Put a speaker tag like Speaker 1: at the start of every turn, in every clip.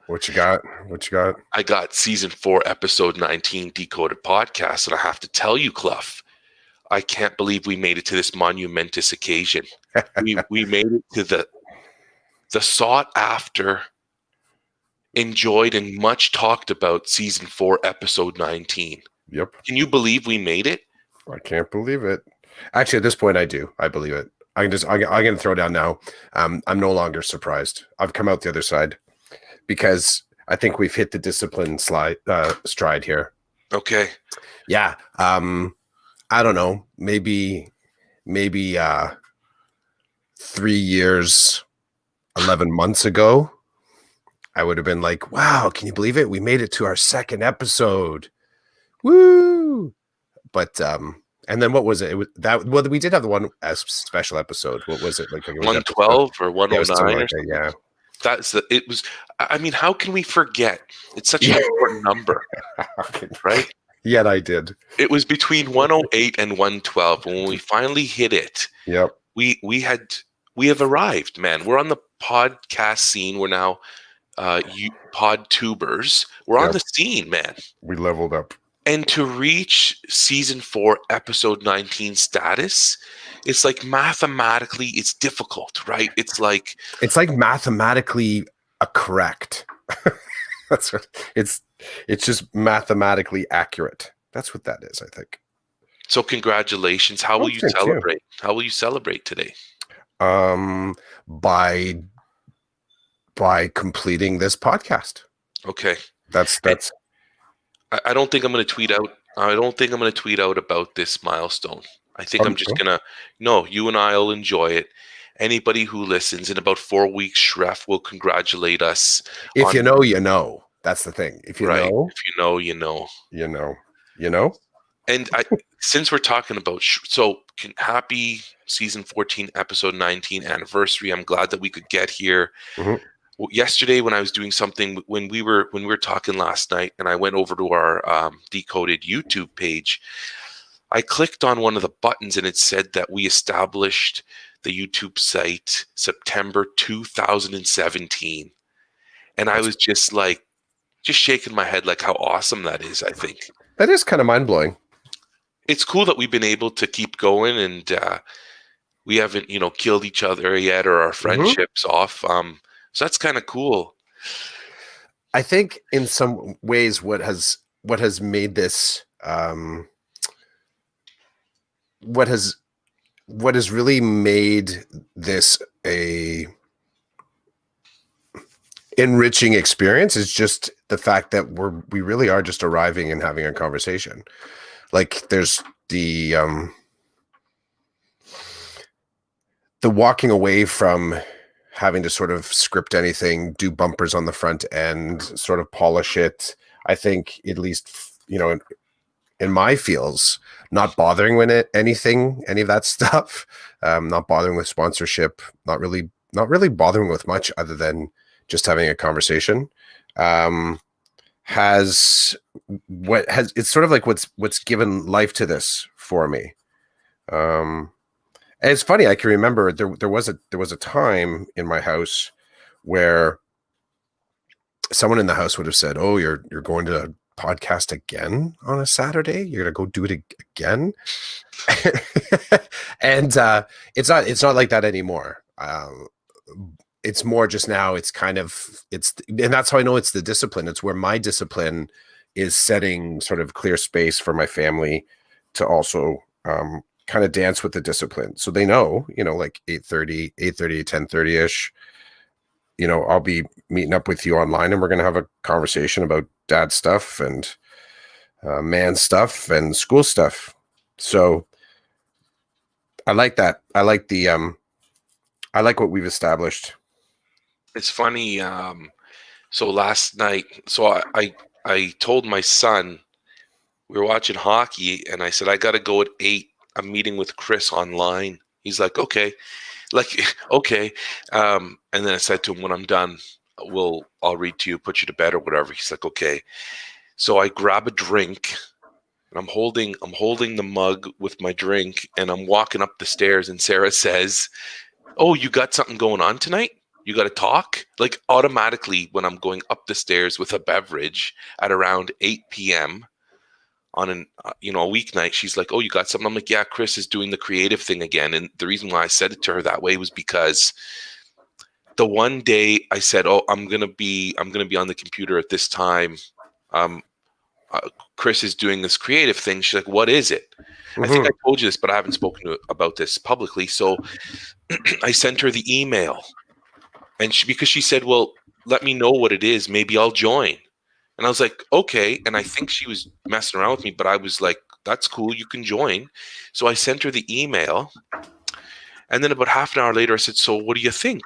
Speaker 1: What you got? What you got?
Speaker 2: I got season 4, episode 19, Decoded Podcast, and I have to tell you, Clough, I can't believe we made it to this monumentous occasion. We made it to the sought after, enjoyed, and much talked about season 4, episode 19.
Speaker 1: Yep.
Speaker 2: Can you believe we made it?
Speaker 1: I can't believe it. Actually, at this point, I do. I believe it. I'm going to throw down now. I'm no longer surprised. I've come out the other side because I think we've hit the discipline stride here.
Speaker 2: Okay.
Speaker 1: Yeah. I don't know. Maybe 3 years, 11 months ago, I would have been like, wow, can you believe it? We made it to our second episode. Woo! But and then what was it? It was that we did have the one special episode. What was it? Like
Speaker 2: 112 or 109 or
Speaker 1: something? Yeah.
Speaker 2: It was, I mean, how can we forget? It's such an important number, right?
Speaker 1: Yet I did.
Speaker 2: It was between 108 and 112. When we finally hit it,
Speaker 1: yep.
Speaker 2: We have arrived, man. We're on the podcast scene. We're now pod tubers. We're on the scene, man.
Speaker 1: We leveled up.
Speaker 2: And to reach season 4, episode 19 status, it's like mathematically, it's difficult, right? It's like
Speaker 1: mathematically correct. That's what it's just mathematically accurate. That's what that is, I think.
Speaker 2: So congratulations. How will you celebrate? How will you celebrate today?
Speaker 1: By completing this podcast.
Speaker 2: Okay.
Speaker 1: That's
Speaker 2: I don't think I'm going to tweet out. I don't think I'm going to tweet out about this milestone. I think I'm just going to, no, you and I will enjoy it. Anybody who listens in about 4 weeks, Shref will congratulate us.
Speaker 1: If you know, you know. That's the thing. If you know.
Speaker 2: If you know, you know.
Speaker 1: You know. You know.
Speaker 2: And since we're talking about, happy season 14, episode 19 anniversary. I'm glad that we could get here.
Speaker 1: Mm-hmm.
Speaker 2: Yesterday when I was doing something, when we were talking last night, and I went over to our Decoded YouTube page, I clicked on one of the buttons and it said that we established the YouTube site September 2017. And I was just shaking my head like how awesome that is. I think
Speaker 1: that is kind of mind-blowing.
Speaker 2: It's cool that we've been able to keep going, and we haven't, killed each other yet, or our friendships off. So that's kind of cool.
Speaker 1: I think in some ways what has made this what has really made this a enriching experience is just the fact that we really are just arriving and having a conversation. Like there's the walking away from having to sort of script anything, do bumpers on the front end, sort of polish it. I think at least, in my feels, not bothering with it, any of that stuff, not bothering with sponsorship, not really bothering with much other than just having a conversation, it's sort of like what's given life to this for me. And it's funny, I can remember there was a time in my house where someone in the house would have said, "Oh, you're going to a podcast again on a Saturday? You're going to go do it again?" And it's not like that anymore. It's more just now. It's kind of and that's how I know it's the discipline. It's where my discipline is setting sort of clear space for my family to also kind of dance with the discipline. So they know, like 8:30, 10:30ish, I'll be meeting up with you online and we're going to have a conversation about dad stuff and man stuff and school stuff. So I like that. I like I like what we've established.
Speaker 2: It's funny. So last night, I told my son, we were watching hockey, and I said, I got to go at 8. I'm meeting with Chris online. He's like, okay. Okay. And then I said to him, when I'm done, I'll read to you, put you to bed or whatever. He's like, okay. So I grab a drink, and I'm holding the mug with my drink, and I'm walking up the stairs, and Sarah says, "Oh, you got something going on tonight?" You got to talk. Like automatically when I'm going up the stairs with a beverage at around 8 p.m. on a weeknight, she's like, "Oh, you got something?" I'm like, "Yeah, Chris is doing the creative thing again." And the reason why I said it to her that way was because the one day I said, "Oh, I'm gonna be on the computer at this time. Um, Chris is doing this creative thing." She's like, "What is it?" I think I told you this, but I haven't spoken about this publicly. So I sent her the email, and because she said, "Well, let me know what it is. Maybe I'll join." And I was like, "Okay." And I think she was messing around with me, but I was like, "That's cool. You can join." So I sent her the email, and then about half an hour later, I said, "So what do you think?"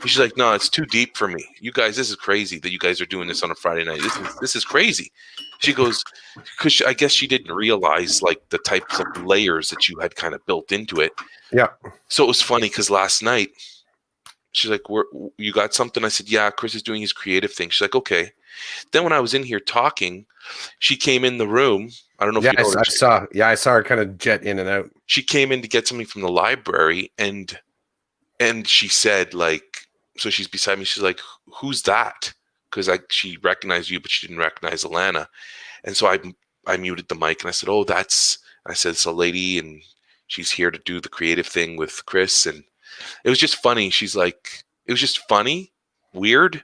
Speaker 2: And she's like, "No, it's too deep for me. You guys, this is crazy that you guys are doing this on a Friday night. This is crazy." She goes, because I guess she didn't realize like the types of layers that you had kind of built into it.
Speaker 1: Yeah.
Speaker 2: So it was funny because last night she's like, "You got something?" I said, "Yeah, Chris is doing his creative thing." She's like, "Okay." Then when I was in here talking, she came in the room. I don't know if
Speaker 1: Yeah,
Speaker 2: you know.
Speaker 1: I saw her kind of jet in and out.
Speaker 2: She came in to get something from the library, and she said, like, so she's beside me. She's like, "Who's that?" Because she recognized you, but she didn't recognize Alana. And so I muted the mic and I said, "Oh, I said, it's a lady and she's here to do the creative thing with Chris." And it was just funny. She's like, it was just funny, weird.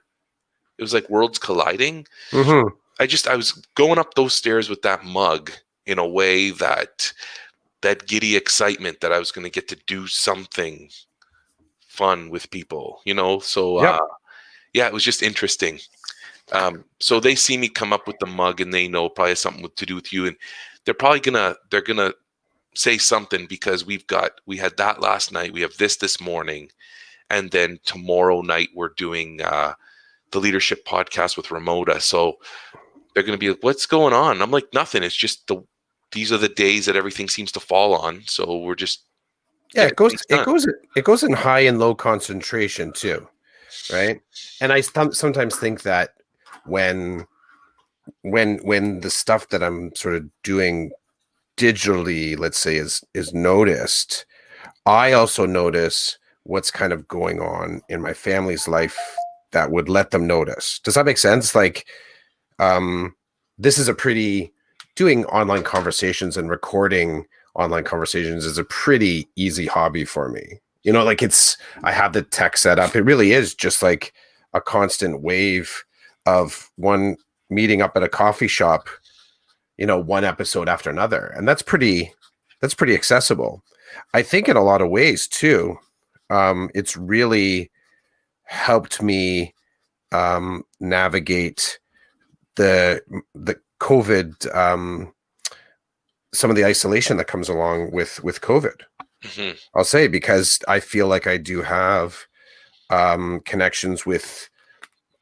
Speaker 2: It was like worlds colliding.
Speaker 1: Mm-hmm.
Speaker 2: I was going up those stairs with that mug in a way that giddy excitement that I was going to get to do something fun with people, So,
Speaker 1: Yep.
Speaker 2: yeah, it was just interesting. So they see me come up with the mug and they know probably has something to do with you. And they're probably they're going to say something because we had that last night. We have this morning. And then tomorrow night, we're doing the leadership podcast with Ramona. So they're going to be like, "What's going on?" I'm like, "Nothing. It's just these are the days that everything seems to fall on. So we're just
Speaker 1: Yeah,
Speaker 2: getting things done."
Speaker 1: it goes in high and low concentration too, right? And I sometimes think that when the stuff that I'm sort of doing digitally, let's say, is noticed, I also notice what's kind of going on in my family's life that would let them notice. Does that make sense? Like, this is a pretty doing online conversations and recording online conversations is a pretty easy hobby for me. Like I have the tech set up. It really is just like a constant wave of one meeting up at a coffee shop, one episode after another. And that's pretty accessible. I think in a lot of ways too, it's really helped me navigate the COVID, some of the isolation that comes along with COVID.
Speaker 2: Mm-hmm.
Speaker 1: I'll say, because I feel like I do have connections with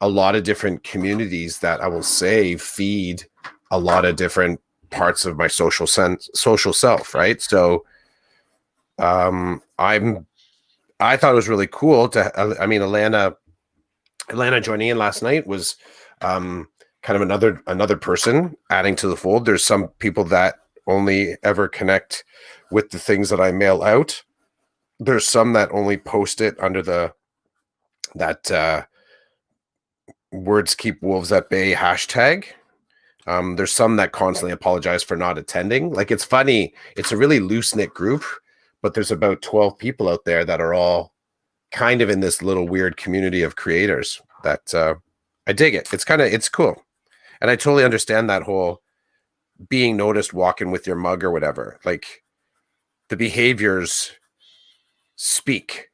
Speaker 1: a lot of different communities that I will say feed a lot of different parts of my social self, right? So I thought it was really cool to, I mean, Alana joining in last night was kind of another person adding to the fold. There's some people that only ever connect with the things that I mail out. There's some that only post it under that words keep wolves at bay hashtag. There's some that constantly apologize for not attending. Like, it's funny. It's a really loose-knit group, but there's about 12 people out there that are all kind of in this little weird community of creators that I dig it. It's cool. And I totally understand that whole being noticed walking with your mug or whatever. Like, the behaviors speak.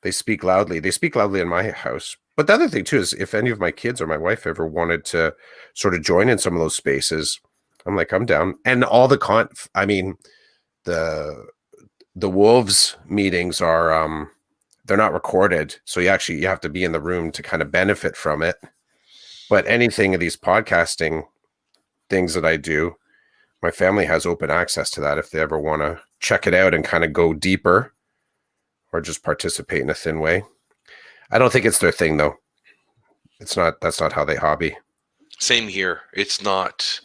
Speaker 1: They speak loudly. They speak loudly in my house. But the other thing too is, if any of my kids or my wife ever wanted to sort of join in some of those spaces, I'm like, I'm down. And all the I mean, the Wolves meetings are they're not recorded, so you have to be in the room to kind of benefit from it. But anything of these podcasting things that I do, my family has open access to that if they ever want to check it out and kind of go deeper or just participate in a thin way. I don't think it's their thing though. That's not how they hobby.
Speaker 2: Same here. It's not.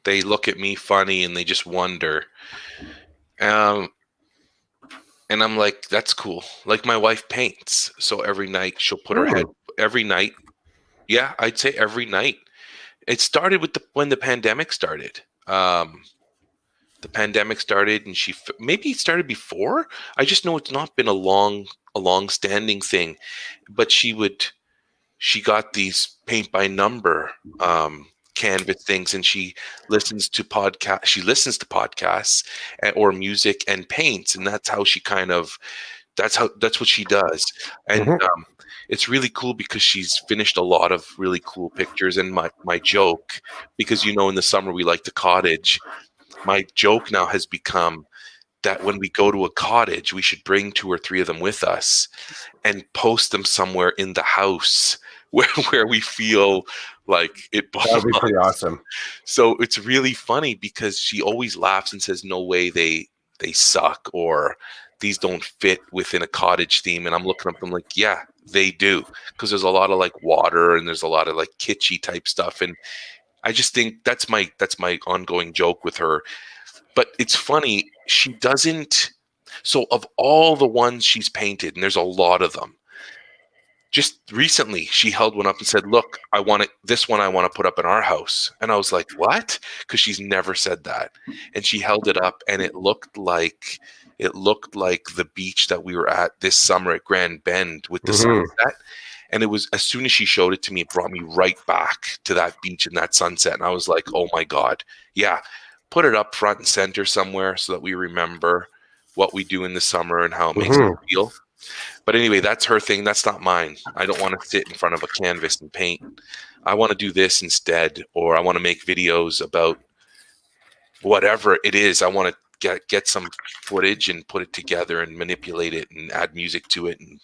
Speaker 2: They look at me funny and they just wonder. And I'm like, that's cool. Like my wife paints. So every night she'll put her head
Speaker 1: Mm.
Speaker 2: every night. Yeah, I'd say every night. It started with when the pandemic started. The pandemic started and maybe it started before. I just know it's not been a long standing thing, but she got these paint by number canvas things, and she listens to podcasts or music and paints, and that's how she kind of that's what she does. And
Speaker 1: Hmm.
Speaker 2: it's really cool because she's finished a lot of really cool pictures. And my joke, because in the summer we like to cottage, my joke now has become that when we go to a cottage, we should bring 2 or 3 of them with us and post them somewhere in the house where we feel like it
Speaker 1: That would be pretty
Speaker 2: belongs.
Speaker 1: awesome.
Speaker 2: So it's really funny because she always laughs and says, "No way, they suck," or "These don't fit within a cottage theme." And I'm looking up, I'm like, "Yeah, they do," because there's a lot of like water and there's a lot of like kitschy type stuff. And I just think that's my ongoing joke with her. But it's funny, she doesn't. So of all the ones she's painted, and there's a lot of them, just recently she held one up and said, "Look, I want it, this one I want to put up in our house." And I was like, "What?" Because she's never said that. And she held it up and it looked like the beach that we were at this summer at Grand Bend with the
Speaker 1: Hmm.
Speaker 2: sunset. And it was, as soon as she showed it to me, it brought me right back to that beach and that sunset. And I was like, "Oh my God." Yeah. Put it up front and center somewhere so that we remember what we do in the summer and how it makes us
Speaker 1: Hmm.
Speaker 2: feel. But anyway, that's her thing. That's not mine. I don't want to sit in front of a canvas and paint. I want to do this instead, or I want to make videos about whatever it is. I want to get some footage and put it together and manipulate it and add music to it. And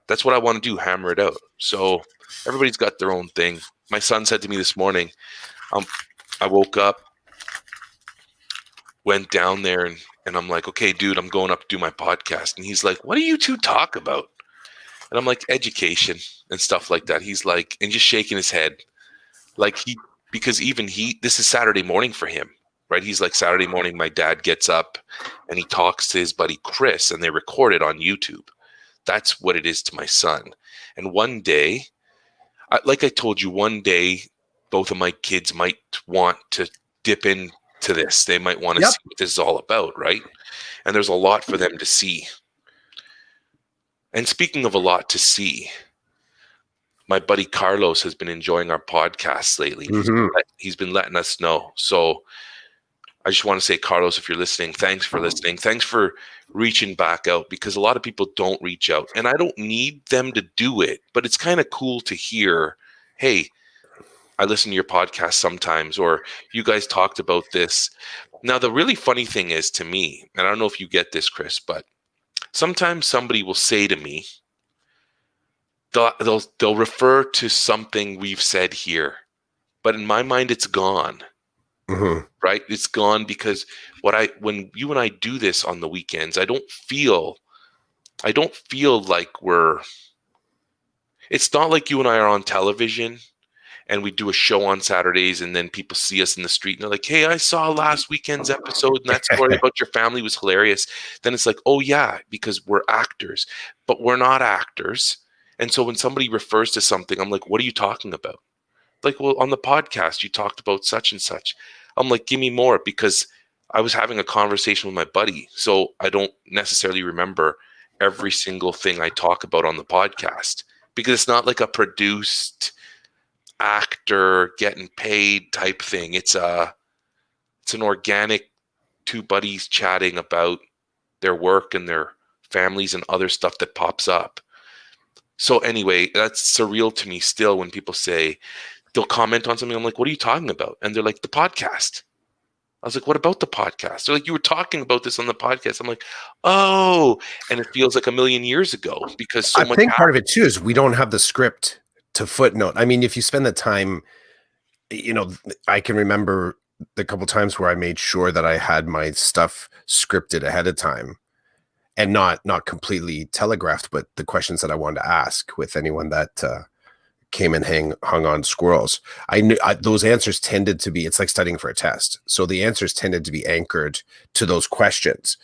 Speaker 2: that's what I want to do, hammer it out. So everybody's got their own thing. My son said to me this morning, um, I woke up, went down there, and I'm like, "Okay, dude, I'm going up to do my podcast." And he's like, "What do you two talk about?" And I'm like, "Education and stuff like that." He's like, and just shaking his head. Like because even this is Saturday morning for him, right? He's like, Saturday morning, my dad gets up and he talks to his buddy Chris and they record it on YouTube. That's what it is to my son. And one day, like I told you, one day, both of my kids might want to dip into this. They might want to
Speaker 1: Yep.
Speaker 2: see what this is all about, right? And there's a lot for them to see. And speaking of a lot to see, my buddy Carlos has been enjoying our podcasts lately.
Speaker 1: Hmm.
Speaker 2: He's been letting us know. So I just want to say, Carlos, if you're listening, thanks for listening. Thanks for reaching back out, because a lot of people don't reach out, and I don't need them to do it, but it's kind of cool to hear, "Hey, I listen to your podcast sometimes," or "You guys talked about this." Now, the really funny thing is, to me, and I don't know if you get this, Chris, but sometimes somebody will say to me, they'll refer to something we've said here, but in my mind, it's gone.
Speaker 1: Hmm.
Speaker 2: Right? It's gone because when you and I do this on the weekends, I don't feel like it's not like you and I are on television and we do a show on Saturdays and then people see us in the street and they're like, "Hey, I saw last weekend's episode and that story about your family was hilarious." Then it's like, "Oh yeah," because we're actors, but we're not actors. And so when somebody refers to something, I'm like, "What are you talking about?" Like, "Well, on the podcast, you talked about such and such." I'm like, "Give me more," because I was having a conversation with my buddy. So I don't necessarily remember every single thing I talk about on the podcast, because it's not like a produced actor getting paid type thing. It's an organic two buddies chatting about their work and their families and other stuff that pops up. So anyway, that's surreal to me still when people say, they'll comment on something. I'm like, "What are you talking about?" And they're like, "The podcast." I was like, "What about the podcast?" They're like, "You were talking about this on the podcast." I'm like, "Oh," and it feels like a million years ago because so
Speaker 1: I
Speaker 2: much
Speaker 1: think part of
Speaker 2: happened.
Speaker 1: it too is we don't have the script to footnote. I mean, if you spend the time, you know, I can remember the couple times where I made sure that I had my stuff scripted ahead of time and not completely telegraphed, but the questions that I wanted to ask with anyone that came and hung on squirrels. I knew those answers tended to be, it's like studying for a test. So the answers tended to be anchored to those questions.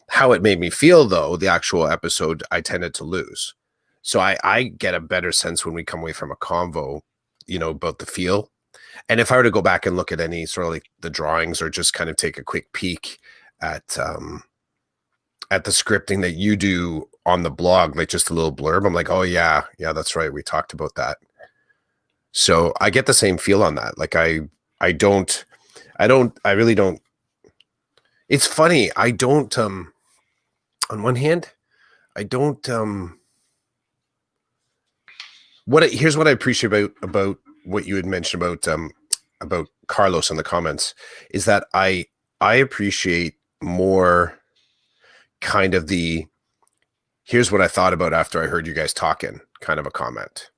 Speaker 1: How it made me feel, though, the actual episode, I tended to lose. So I get a better sense when we come away from a convo, about the feel. And if I were to go back and look at any sort of like the drawings or just kind of take a quick peek at the scripting that you do on the blog, like just a little blurb, I'm like, oh yeah, that's right. We talked about that. So I get the same feel on that. Like I really don't. It's funny. I don't, on one hand, I don't, here's what I appreciate about what you had mentioned about Carlos in the comments, is that I appreciate more kind of the, here's what I thought about after I heard you guys talking, kind of a comment.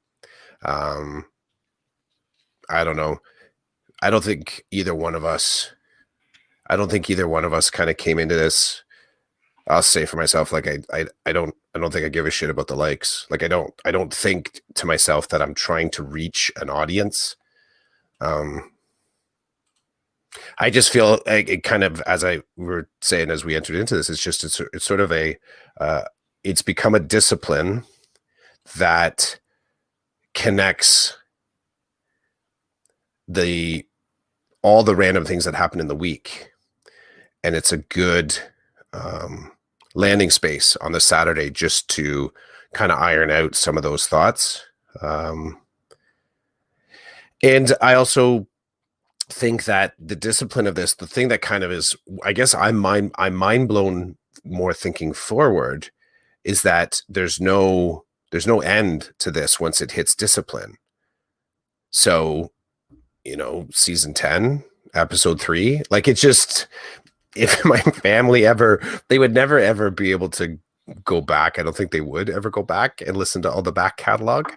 Speaker 1: I don't know. I don't think either one of us kind of came into this. I'll say for myself, like I don't think I give a shit about the likes. Like I don't think to myself that I'm trying to reach an audience. I just feel like it kind of, as I were saying as we entered into this, it's sort of it's become a discipline that connects all the random things that happen in the week, and it's a good landing space on the Saturday just to kind of iron out some of those thoughts. And I also think that the discipline of this, the thing that kind of is, I guess I'm mind blown more thinking forward, is that there's no end to this once it hits discipline. So, season 10, episode 3, like it's just, if my family they would never ever be able to go back. I don't think they would ever go back and listen to all the back catalog.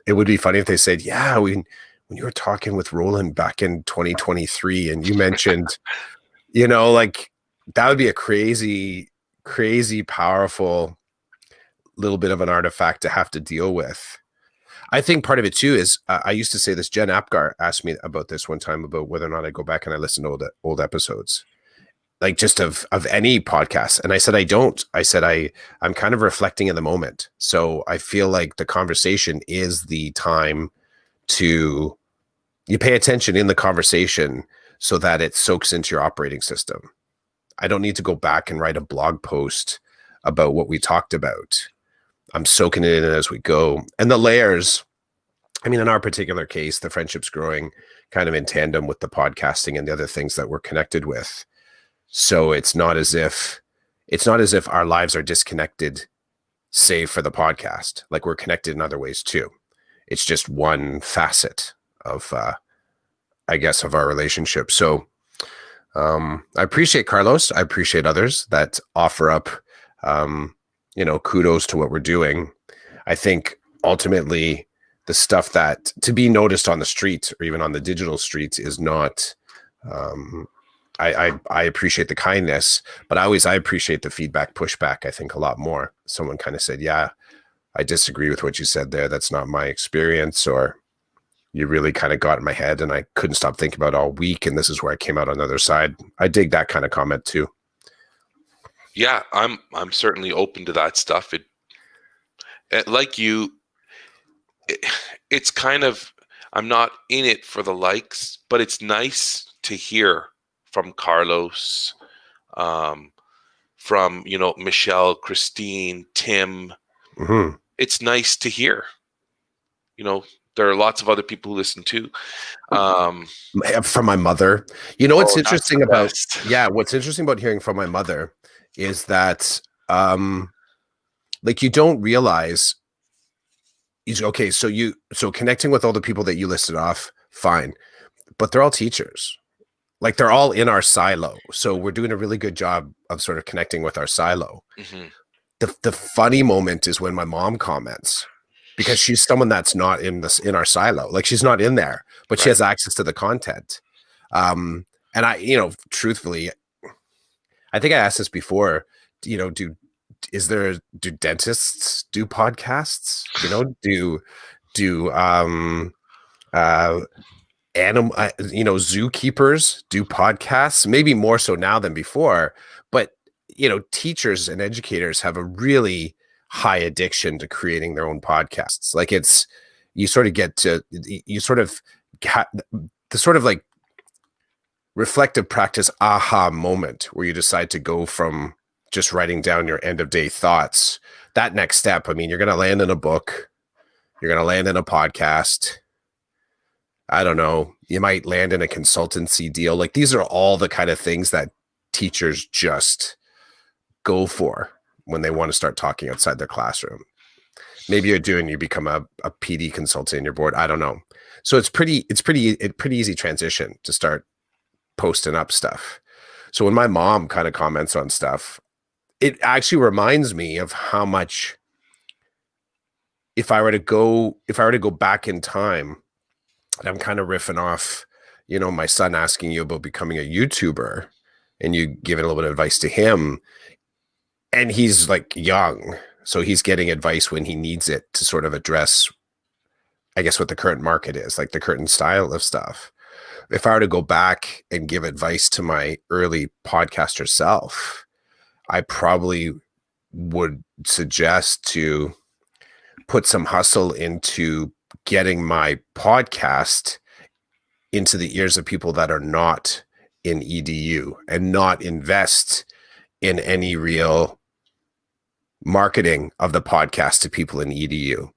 Speaker 1: It would be funny if they said, yeah, when you were talking with Roland back in 2023 and you mentioned, like that would be a crazy, crazy powerful little bit of an artifact to have to deal with. I think part of it too is I used to say this. Jen Apgar asked me about this one time, about whether or not I go back and I listen to old episodes, like just of any podcast. And I said, I don't. I said, I'm kind of reflecting in the moment. So I feel like the conversation is the time to, you pay attention in the conversation so that it soaks into your operating system. I don't need to go back and write a blog post about what we talked about. I'm soaking it in as we go. And the layers, I mean, in our particular case, the friendship's growing kind of in tandem with the podcasting and the other things that we're connected with. So it's not as if our lives are disconnected, save for the podcast. Like we're connected in other ways too. It's just one facet of, I guess, of our relationship. So I appreciate Carlos. I appreciate others that offer up, kudos to what we're doing. I think ultimately the stuff that to be noticed on the street or even on the digital streets is not, I appreciate the kindness, but I appreciate the feedback, pushback, I think a lot more. Someone kind of said, yeah, I disagree with what you said there. That's not my experience. Or you really kind of got in my head and I couldn't stop thinking about it all week. And this is where I came out on the other side. I dig that kind of comment too.
Speaker 2: Yeah, I'm certainly open to that stuff. Like you, it's kind of, I'm not in it for the likes, but it's nice to hear from Carlos, from, Michelle, Christine, Tim.
Speaker 1: Mm-hmm.
Speaker 2: It's nice to hear. There are lots of other people who listen too.
Speaker 1: From my mother. What's interesting about,
Speaker 2: best.
Speaker 1: What's interesting about hearing from my mother is that, like you don't realize, okay, so connecting with all the people that you listed off, fine, but they're all teachers. Like they're all in our silo. So we're doing a really good job of sort of connecting with our silo.
Speaker 2: Mm-hmm.
Speaker 1: The funny moment is when my mom comments, because she's someone that's not in our silo. Like she's not in there, but she has access to the content. And I, truthfully, I think I asked this before, do dentists do podcasts? do animal zookeepers do podcasts, maybe more so now than before, but teachers and educators have a really high addiction to creating their own podcasts. Like you sort of get to you sort of the sort of like reflective practice aha moment where you decide to go from just writing down your end of day thoughts. That next step, I mean, you're going to land in a book, you're going to land in a podcast, I don't know, you might land in a consultancy deal. Like these are all the kind of things that teachers just go for when they want to start talking outside their classroom. Maybe you become a PD consultant in your board. I don't know. So it's pretty easy transition to start posting up stuff. So when my mom kind of comments on stuff, it actually reminds me of how much if I were to go back in time, and I'm kind of riffing off, my son asking you about becoming a YouTuber and you giving a little bit of advice to him, and he's like young, so he's getting advice when he needs it to sort of address, I guess, what the current market is, like the current style of stuff. If I were to go back and give advice to my early podcaster self, I probably would suggest to put some hustle into getting my podcast into the ears of people that are not in EDU and not invest in any real marketing of the podcast to people in EDU.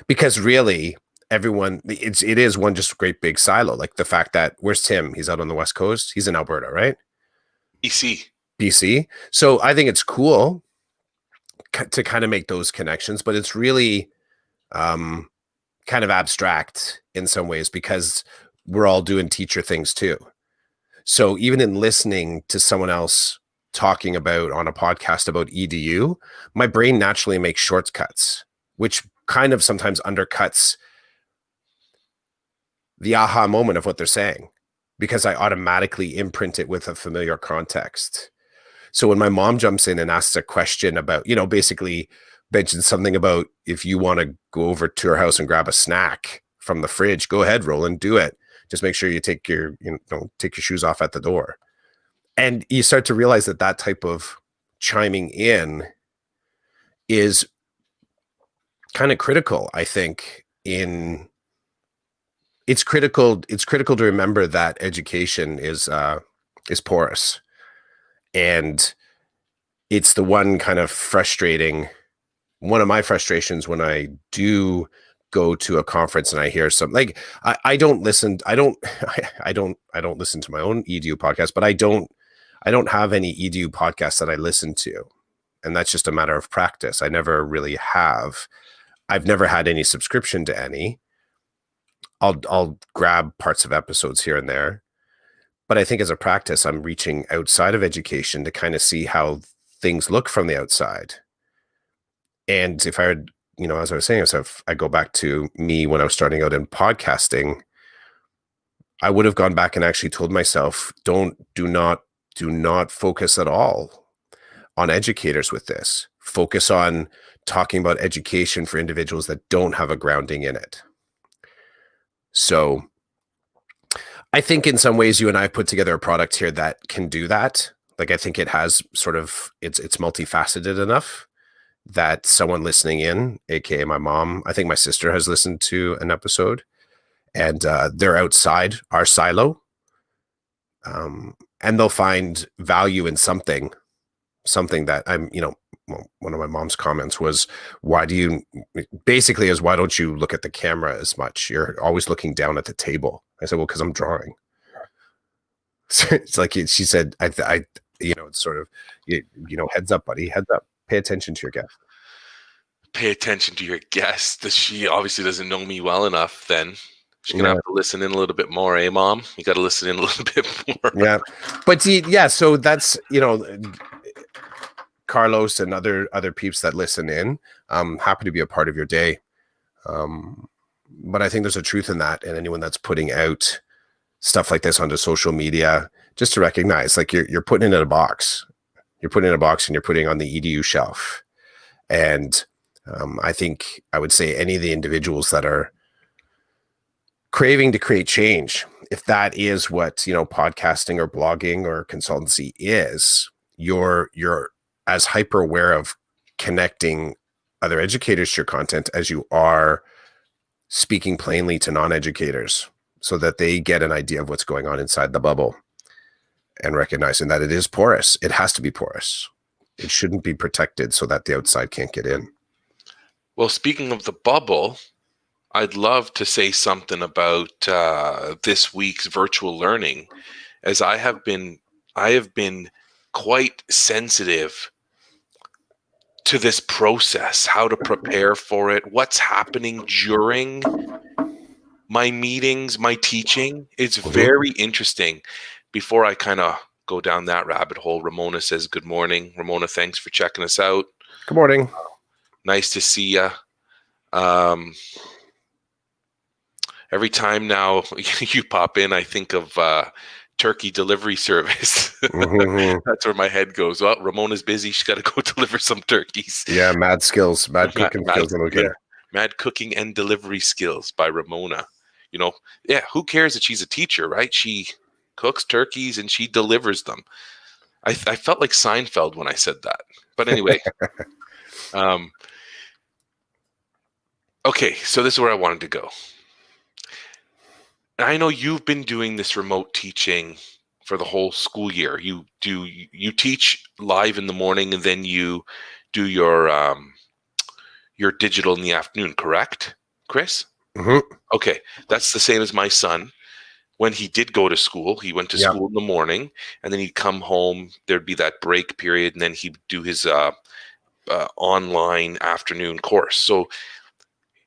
Speaker 1: Because really, it is one just great big silo. Like the fact that, where's Tim? He's out on the West Coast. He's in Alberta, right? BC. So I think it's cool to kind of make those connections, but it's really kind of abstract in some ways because we're all doing teacher things too. So even in listening to someone else talking about on a podcast about EDU, my brain naturally makes shortcuts, which kind of sometimes undercuts the aha moment of what they're saying because I automatically imprint it with a familiar context. So when my mom jumps in and asks a question about, basically mentions something about if you want to go over to her house and grab a snack from the fridge, go ahead, Roland, do it. Just make sure you take your shoes off at the door. And you start to realize that type of chiming in is kind of critical, I think. It's critical to remember that education is porous. And it's the one kind of one of my frustrations when I do go to a conference and I hear something like I don't listen to my own EDU podcast, but I don't have any EDU podcasts that I listen to. And that's just a matter of practice. I never really have. I've never had any subscription to any. I'll grab parts of episodes here and there. But I think as a practice, I'm reaching outside of education to kind of see how things look from the outside. And if I had, as I was saying, if I go back to me when I was starting out in podcasting, I would have gone back and actually told myself, do not focus at all on educators with this. Focus on talking about education for individuals that don't have a grounding in it. So I think in some ways you and I put together a product here that can do that. Like I think it has sort of, it's multifaceted enough that someone listening in, aka my mom, I think my sister has listened to an episode, and they're outside our silo, and they'll find value in something that I'm, one of my mom's comments was, why don't you look at the camera as much? You're always looking down at the table. I said, well, because I'm drawing. So it's like she said, it's sort of, heads up, buddy, heads up. Pay attention to your guest.
Speaker 2: Pay attention to your guest. She obviously doesn't know me well enough then. She's going to have to listen in a little bit more, eh, Mom? You got to listen in a little bit more.
Speaker 1: Yeah. But so that's, Carlos and other peeps that listen in, I'm happy to be a part of your day. But I think there's a truth in that. And anyone that's putting out stuff like this onto social media, just to recognize, like you're putting it in a box. You're putting it in a box and you're putting it on the EDU shelf. And I think I would say any of the individuals that are craving to create change, if that is what, podcasting or blogging or consultancy is, you're as hyper aware of connecting other educators to your content as you are speaking plainly to non-educators so that they get an idea of what's going on inside the bubble, and recognizing that it is porous. It has to be porous. It shouldn't be protected so that the outside can't get in.
Speaker 2: Well, speaking of the bubble, I'd love to say something about this week's virtual learning, as I have been quite sensitive to this process, how to prepare for it, what's happening during my meetings, my teaching. It's very interesting. Before I kind of go down that rabbit hole, Ramona says, good morning. Ramona, thanks for checking us out.
Speaker 1: Good morning.
Speaker 2: Nice to see you. Every time now you pop in, I think of turkey delivery service. That's where my head goes. Well, Ramona's busy. She's got to go deliver some turkeys.
Speaker 1: Yeah, mad skills, mad cooking skills.
Speaker 2: Mad cooking and delivery skills by Ramona. Who cares that she's a teacher, right? She cooks turkeys and she delivers them. I felt like Seinfeld when I said that. But anyway, okay, so this is where I wanted to go. I know you've been doing this remote teaching for the whole school year. You teach live in the morning and then you do your digital in the afternoon, correct, Chris?
Speaker 1: Mm-hmm.
Speaker 2: Okay, that's the same as my son. When he did go to school, he went to school in the morning and then he'd come home. There'd be that break period and then he'd do his online afternoon course. So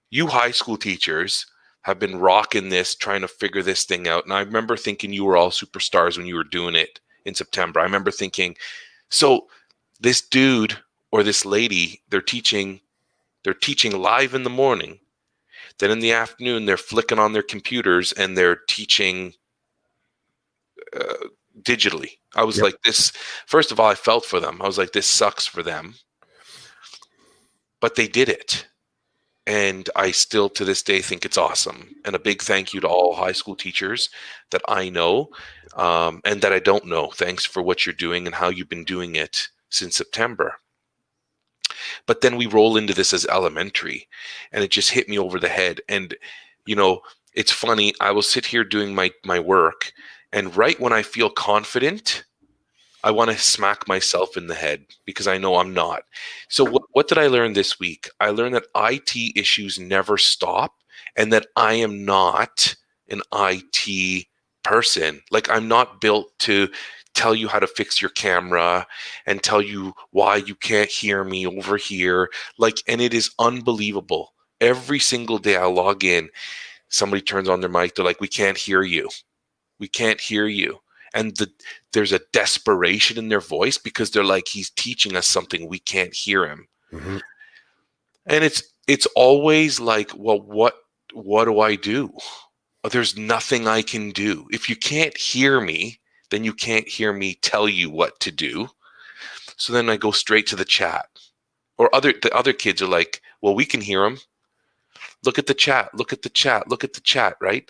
Speaker 2: you high school teachers have been rocking this, trying to figure this thing out. And I remember thinking you were all superstars when you were doing it in September. I remember thinking, so this dude or this lady, they're teaching live in the morning. Then in the afternoon, they're flicking on their computers and they're teaching digitally. I was like, this, first of all, I felt for them. I was like, this sucks for them. But they did it. And I still, to this day, think it's awesome. And a big thank you to all high school teachers that I know and that I don't know. Thanks for what you're doing and how you've been doing it since September. But then we roll into this as elementary, and it just hit me over the head. And, it's funny. I will sit here doing my work, and right when I feel confident, I want to smack myself in the head because I know I'm not. So what did I learn this week? I learned that IT issues never stop and that I am not an IT person. Like, I'm not built to tell you how to fix your camera and tell you why you can't hear me over here. And it is unbelievable. Every single day I log in, somebody turns on their mic. They're like, we can't hear you. We can't hear you. And there's a desperation in their voice because they're like, he's teaching us something, we can't hear him. Mm-hmm. And it's always like, well, what do I do? There's nothing I can do. If you can't hear me, then you can't hear me tell you what to do. So then I go straight to the chat. Or the other kids are like, well, we can hear him. Look at the chat, look at the chat, look at the chat, right?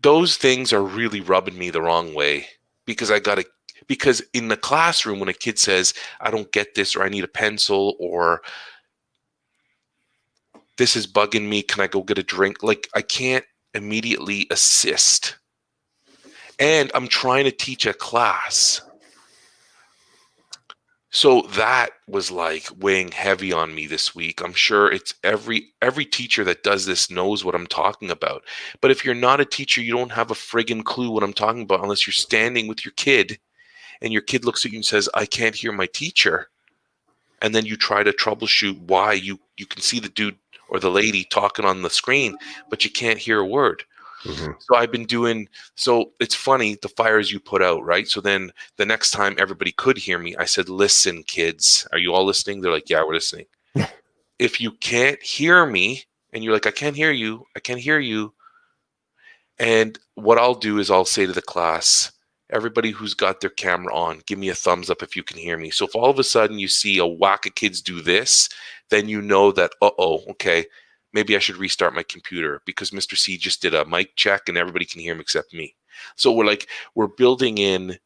Speaker 2: Those things are really rubbing me the wrong way because because in the classroom, when a kid says, I don't get this, or I need a pencil, or this is bugging me, can I go get a drink? I can't immediately assist. And I'm trying to teach a class. So that was weighing heavy on me this week. I'm sure it's every teacher that does this knows what I'm talking about. But if you're not a teacher, you don't have a friggin' clue what I'm talking about unless you're standing with your kid and your kid looks at you and says, I can't hear my teacher. And then you try to troubleshoot why. You can see the dude or the lady talking on the screen, but you can't hear a word. Mm-hmm. So it's funny, the fires you put out, right? So then the next time everybody could hear me, I said, listen, kids, are you all listening? They're like, yeah, we're listening. If you can't hear me and you're like, I can't hear you. And what I'll do is I'll say to the class, Everybody who's got their camera on, give me a thumbs up if you can hear me. So if all of a sudden you see a whack of kids do this, then you know that, okay, maybe I should restart my computer because Mr. C just did a mic check and everybody can hear him except me. So we're building in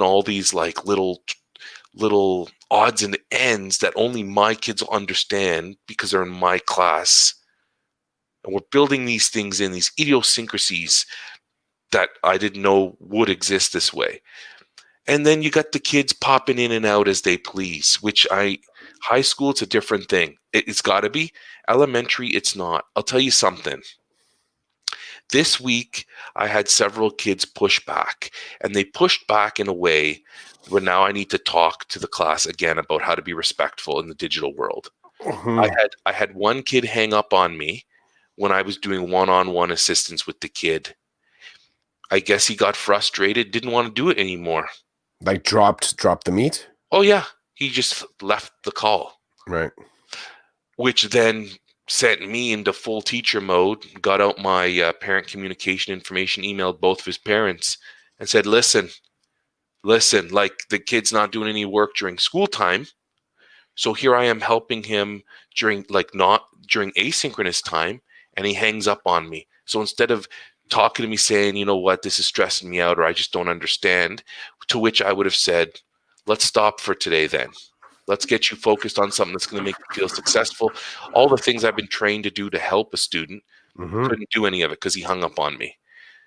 Speaker 2: all these like little odds and ends that only my kids will understand because they're in my class. And we're building these things in, these idiosyncrasies that I didn't know would exist this way. And then you got the kids popping in and out as they please, high school, it's a different thing. It's got to be. Elementary, it's not. I'll tell you something. This week, I had several kids push back, and they pushed back in a way where now I need to talk to the class again about how to be respectful in the digital world. I had one kid hang up on me when I was doing one-on-one assistance with the kid. I guess he got frustrated, didn't want to do it anymore.
Speaker 1: Like dropped the meat?
Speaker 2: Oh, yeah. He just left the call.
Speaker 1: Right.
Speaker 2: Which then sent me into full teacher mode, got out my parent communication information, emailed both of his parents, and said, listen, like the kid's not doing any work during school time. So here I am helping him not during asynchronous time, and he hangs up on me. So instead of talking to me saying, you know what, this is stressing me out, or I just don't understand, to which I would have said, let's stop for today then. Let's get you focused on something that's going to make you feel successful. All the things I've been trained to do to help a student, couldn't do any of it because he hung up on me.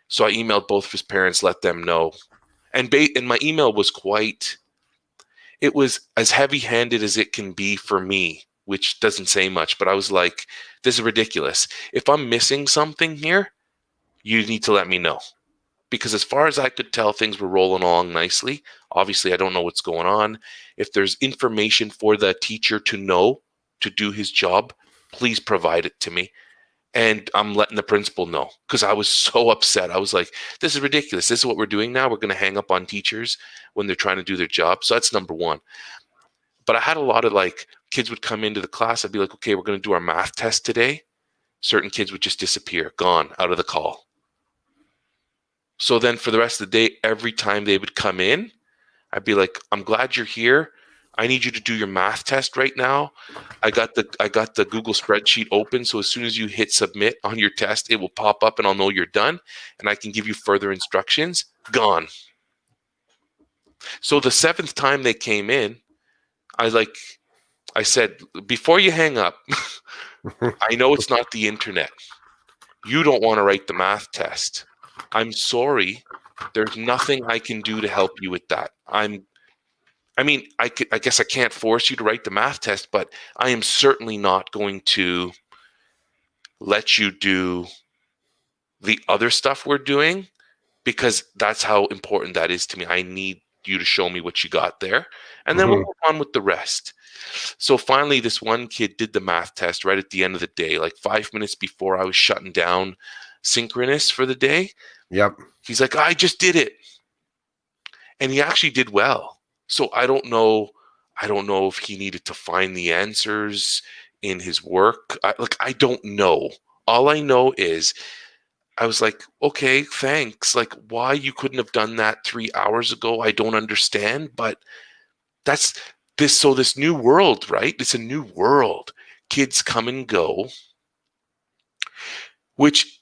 Speaker 2: So I emailed both of his parents, let them know. And my email was it was as heavy-handed as it can be for me, which doesn't say much, but I was like, this is ridiculous. If I'm missing something here, you need to let me know. Because as far as I could tell, things were rolling along nicely. Obviously, I don't know what's going on. If there's information for the teacher to know to do his job, please provide it to me. And I'm letting the principal know because I was so upset. I was like, this is ridiculous. This is what we're doing now. We're going to hang up on teachers when they're trying to do their job. So that's number one. But I had a lot of kids would come into the class. I'd be like, okay, we're going to do our math test today. Certain kids would just disappear, gone, out of the call. So then for the rest of the day, every time they would come in, I'd be like, I'm glad you're here. I need you to do your math test right now. I got the Google spreadsheet open. So as soon as you hit submit on your test, it will pop up and I'll know you're done. And I can give you further instructions. Gone. So the seventh time they came in, I said, before you hang up, I know it's not the internet. You don't want to write the math test. I'm sorry. There's nothing I can do to help you with that. I guess I can't force you to write the math test, but I am certainly not going to let you do the other stuff we're doing because that's how important that is to me. I need you to show me what you got there, and then we'll move on with the rest. So finally, this one kid did the math test right at the end of the day, like 5 minutes before I was shutting down synchronous for the day.
Speaker 1: Yep.
Speaker 2: He's like, I just did it. And he actually did well. So I don't know if he needed to find the answers in his work. I don't know. All I know is I was like, okay, thanks. Like, why you couldn't have done that 3 hours ago, I don't understand. But that's this. So this new world, right? It's a new world. Kids come and go, which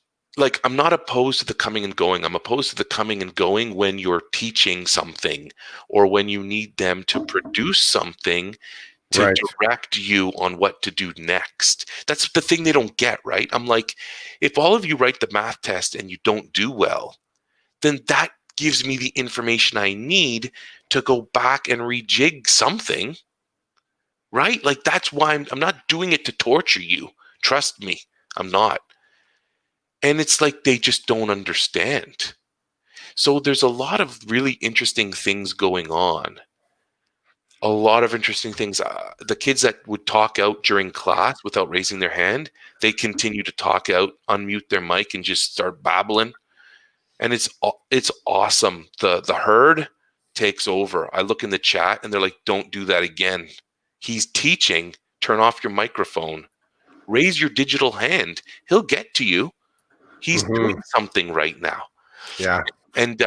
Speaker 2: I'm not opposed to the coming and going. I'm opposed to the coming and going when you're teaching something or when you need them to produce something to direct you on what to do next. That's the thing they don't get, right? I'm like, if all of you write the math test and you don't do well, then that gives me the information I need to go back and rejig something, right? Like, that's why I'm not doing it to torture you. Trust me, I'm not. And it's like they just don't understand. So there's a lot of really interesting things going on. A lot of interesting things. The kids that would talk out during class without raising their hand, they continue to talk out, unmute their mic, and just start babbling. And it's awesome. The herd takes over. I look in the chat and they're like, don't do that again. He's teaching. Turn off your microphone. Raise your digital hand. He'll get to you. He's doing something right now.
Speaker 1: Yeah.
Speaker 2: And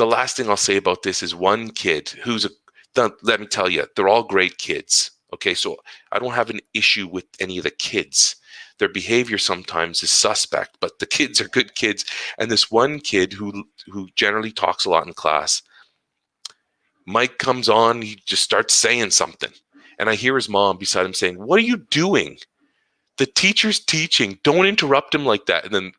Speaker 2: the last thing I'll say about this is one kid who's let me tell you, they're all great kids. Okay, so I don't have an issue with any of the kids. Their behavior sometimes is suspect, but the kids are good kids. And this one kid who generally talks a lot in class, Mike comes on, he just starts saying something. And I hear his mom beside him saying, "What are you doing? The teacher's teaching. Don't interrupt him like that." And then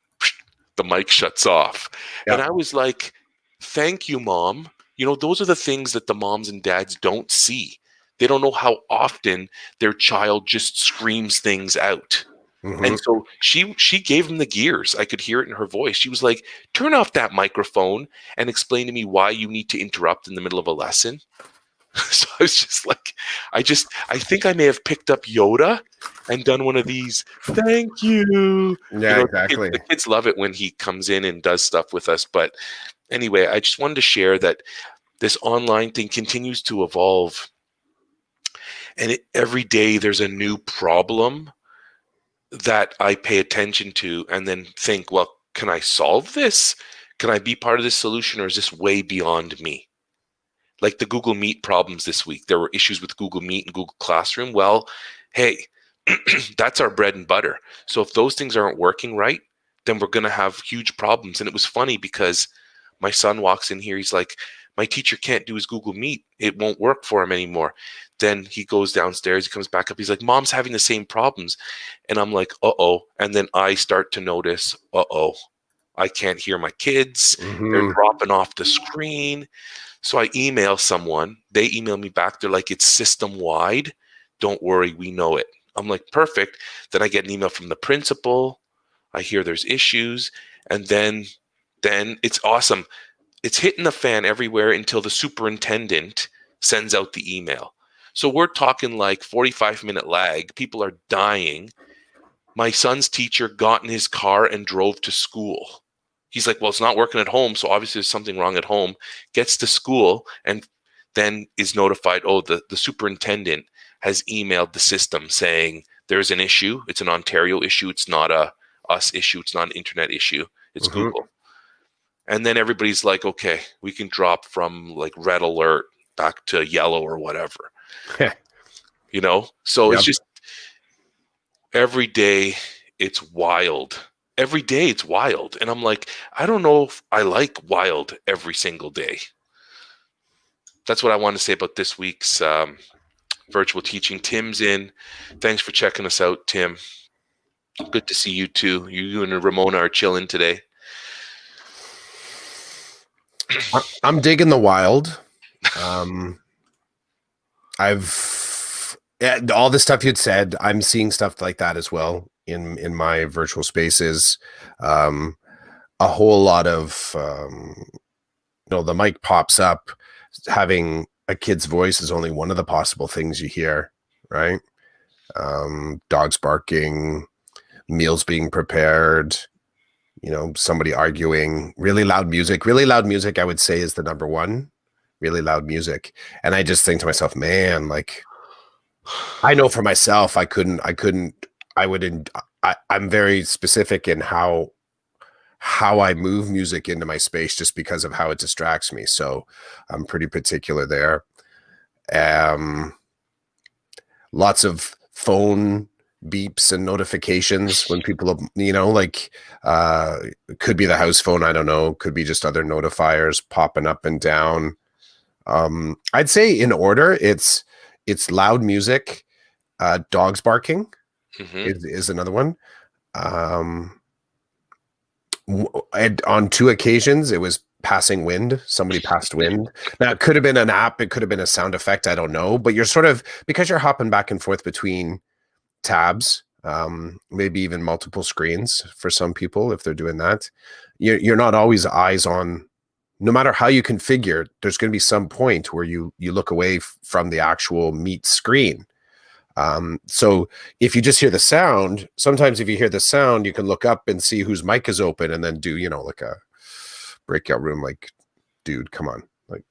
Speaker 2: the mic shuts off.
Speaker 1: Yeah.
Speaker 2: And I was like, thank you, Mom. You know, those are the things that the moms and dads don't see. They don't know how often their child just screams things out.
Speaker 1: Mm-hmm.
Speaker 2: And so she gave him the gears. I could hear it in her voice. She was like, "Turn off that microphone and explain to me why you need to interrupt in the middle of a lesson." So I was just like, I think I may have picked up Yoda and done one of these, "Thank you."
Speaker 1: Yeah, exactly.
Speaker 2: The kids love it when he comes in and does stuff with us. But anyway, I just wanted to share that this online thing continues to evolve. And every day there's a new problem that I pay attention to and then think, well, can I solve this? Can I be part of this solution, or is this way beyond me? Like the Google Meet problems this week. There were issues with Google Meet and Google Classroom. Well, hey, that's our bread and butter. So if those things aren't working right, then we're going to have huge problems. And it was funny because my son walks in here. He's like, "My teacher can't do his Google Meet. It won't work for him anymore." Then he goes downstairs. He comes back up. He's like, "Mom's having the same problems." And I'm like, uh-oh. And then I start to notice, uh-oh, I can't hear my kids.
Speaker 1: Mm-hmm.
Speaker 2: They're dropping off the screen. So I email someone. They email me back. They're like, "It's system-wide. Don't worry, we know it." I'm like, perfect. Then I get an email from the principal. I hear there's issues. And then it's awesome. It's hitting the fan everywhere until the superintendent sends out the email. So we're talking like 45-minute lag. People are dying. My son's teacher got in his car and drove to school. He's like, "Well, it's not working at home, so obviously there's something wrong at home." Gets to school and then is notified, oh, the superintendent has emailed the system saying there's an issue. It's an Ontario issue. It's not a us issue. It's not an internet issue. It's Google. And then everybody's like, okay, we can drop from like red alert back to yellow or whatever. You know? So it's just every day it's wild. Every day it's wild. And I'm like, I don't know if I like wild every single day. That's what I want to say about this week's virtual teaching. Tim's in. Thanks for checking us out, Tim. Good to see you too. You and Ramona are chilling today.
Speaker 1: I'm digging the wild. All the stuff you'd said, I'm seeing stuff like that as well in my virtual spaces. A whole lot of the mic pops up. Having a kid's voice is only one of the possible things you hear, right? Dogs barking, meals being prepared, somebody arguing, really loud music. Really loud music, I would say, is the number one. Really loud music. And I just think to myself, man, like, I know for myself, I'm very specific in how I move music into my space just because of how it distracts me. So I'm pretty particular there. Lots of phone beeps and notifications when people, could be the house phone. I don't know. Could be just other notifiers popping up and down. I'd say in order, it's loud music, dogs barking is another one. On 2 occasions, it was passing wind. Somebody passed wind. Now, it could have been an app. It could have been a sound effect. I don't know. But you're sort of, because you're hopping back and forth between tabs, maybe even multiple screens for some people, if they're doing that, you're not always eyes on. No matter how you configure, there's going to be some point where you look away from the actual Meet screen. So if you just hear the sound, sometimes if you hear the sound, you can look up and see whose mic is open and then do, like a breakout room, like, dude, come on, like,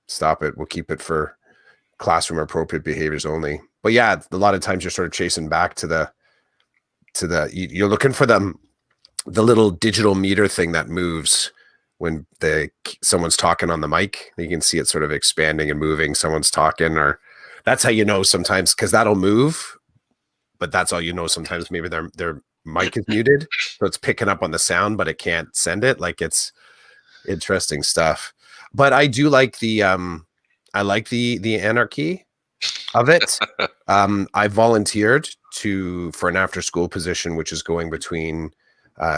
Speaker 1: stop it. We'll keep it for classroom appropriate behaviors only. But yeah, a lot of times you're sort of chasing back to you're looking for the little digital meter thing that moves when someone's talking on the mic, you can see it sort of expanding and moving. Someone's talking, or that's how you know sometimes, because that'll move, but that's all you know. Sometimes maybe their mic is muted, so it's picking up on the sound, but it can't send it. Like, it's interesting stuff. But I do like the the anarchy of it. I volunteered for an after school position, which is going between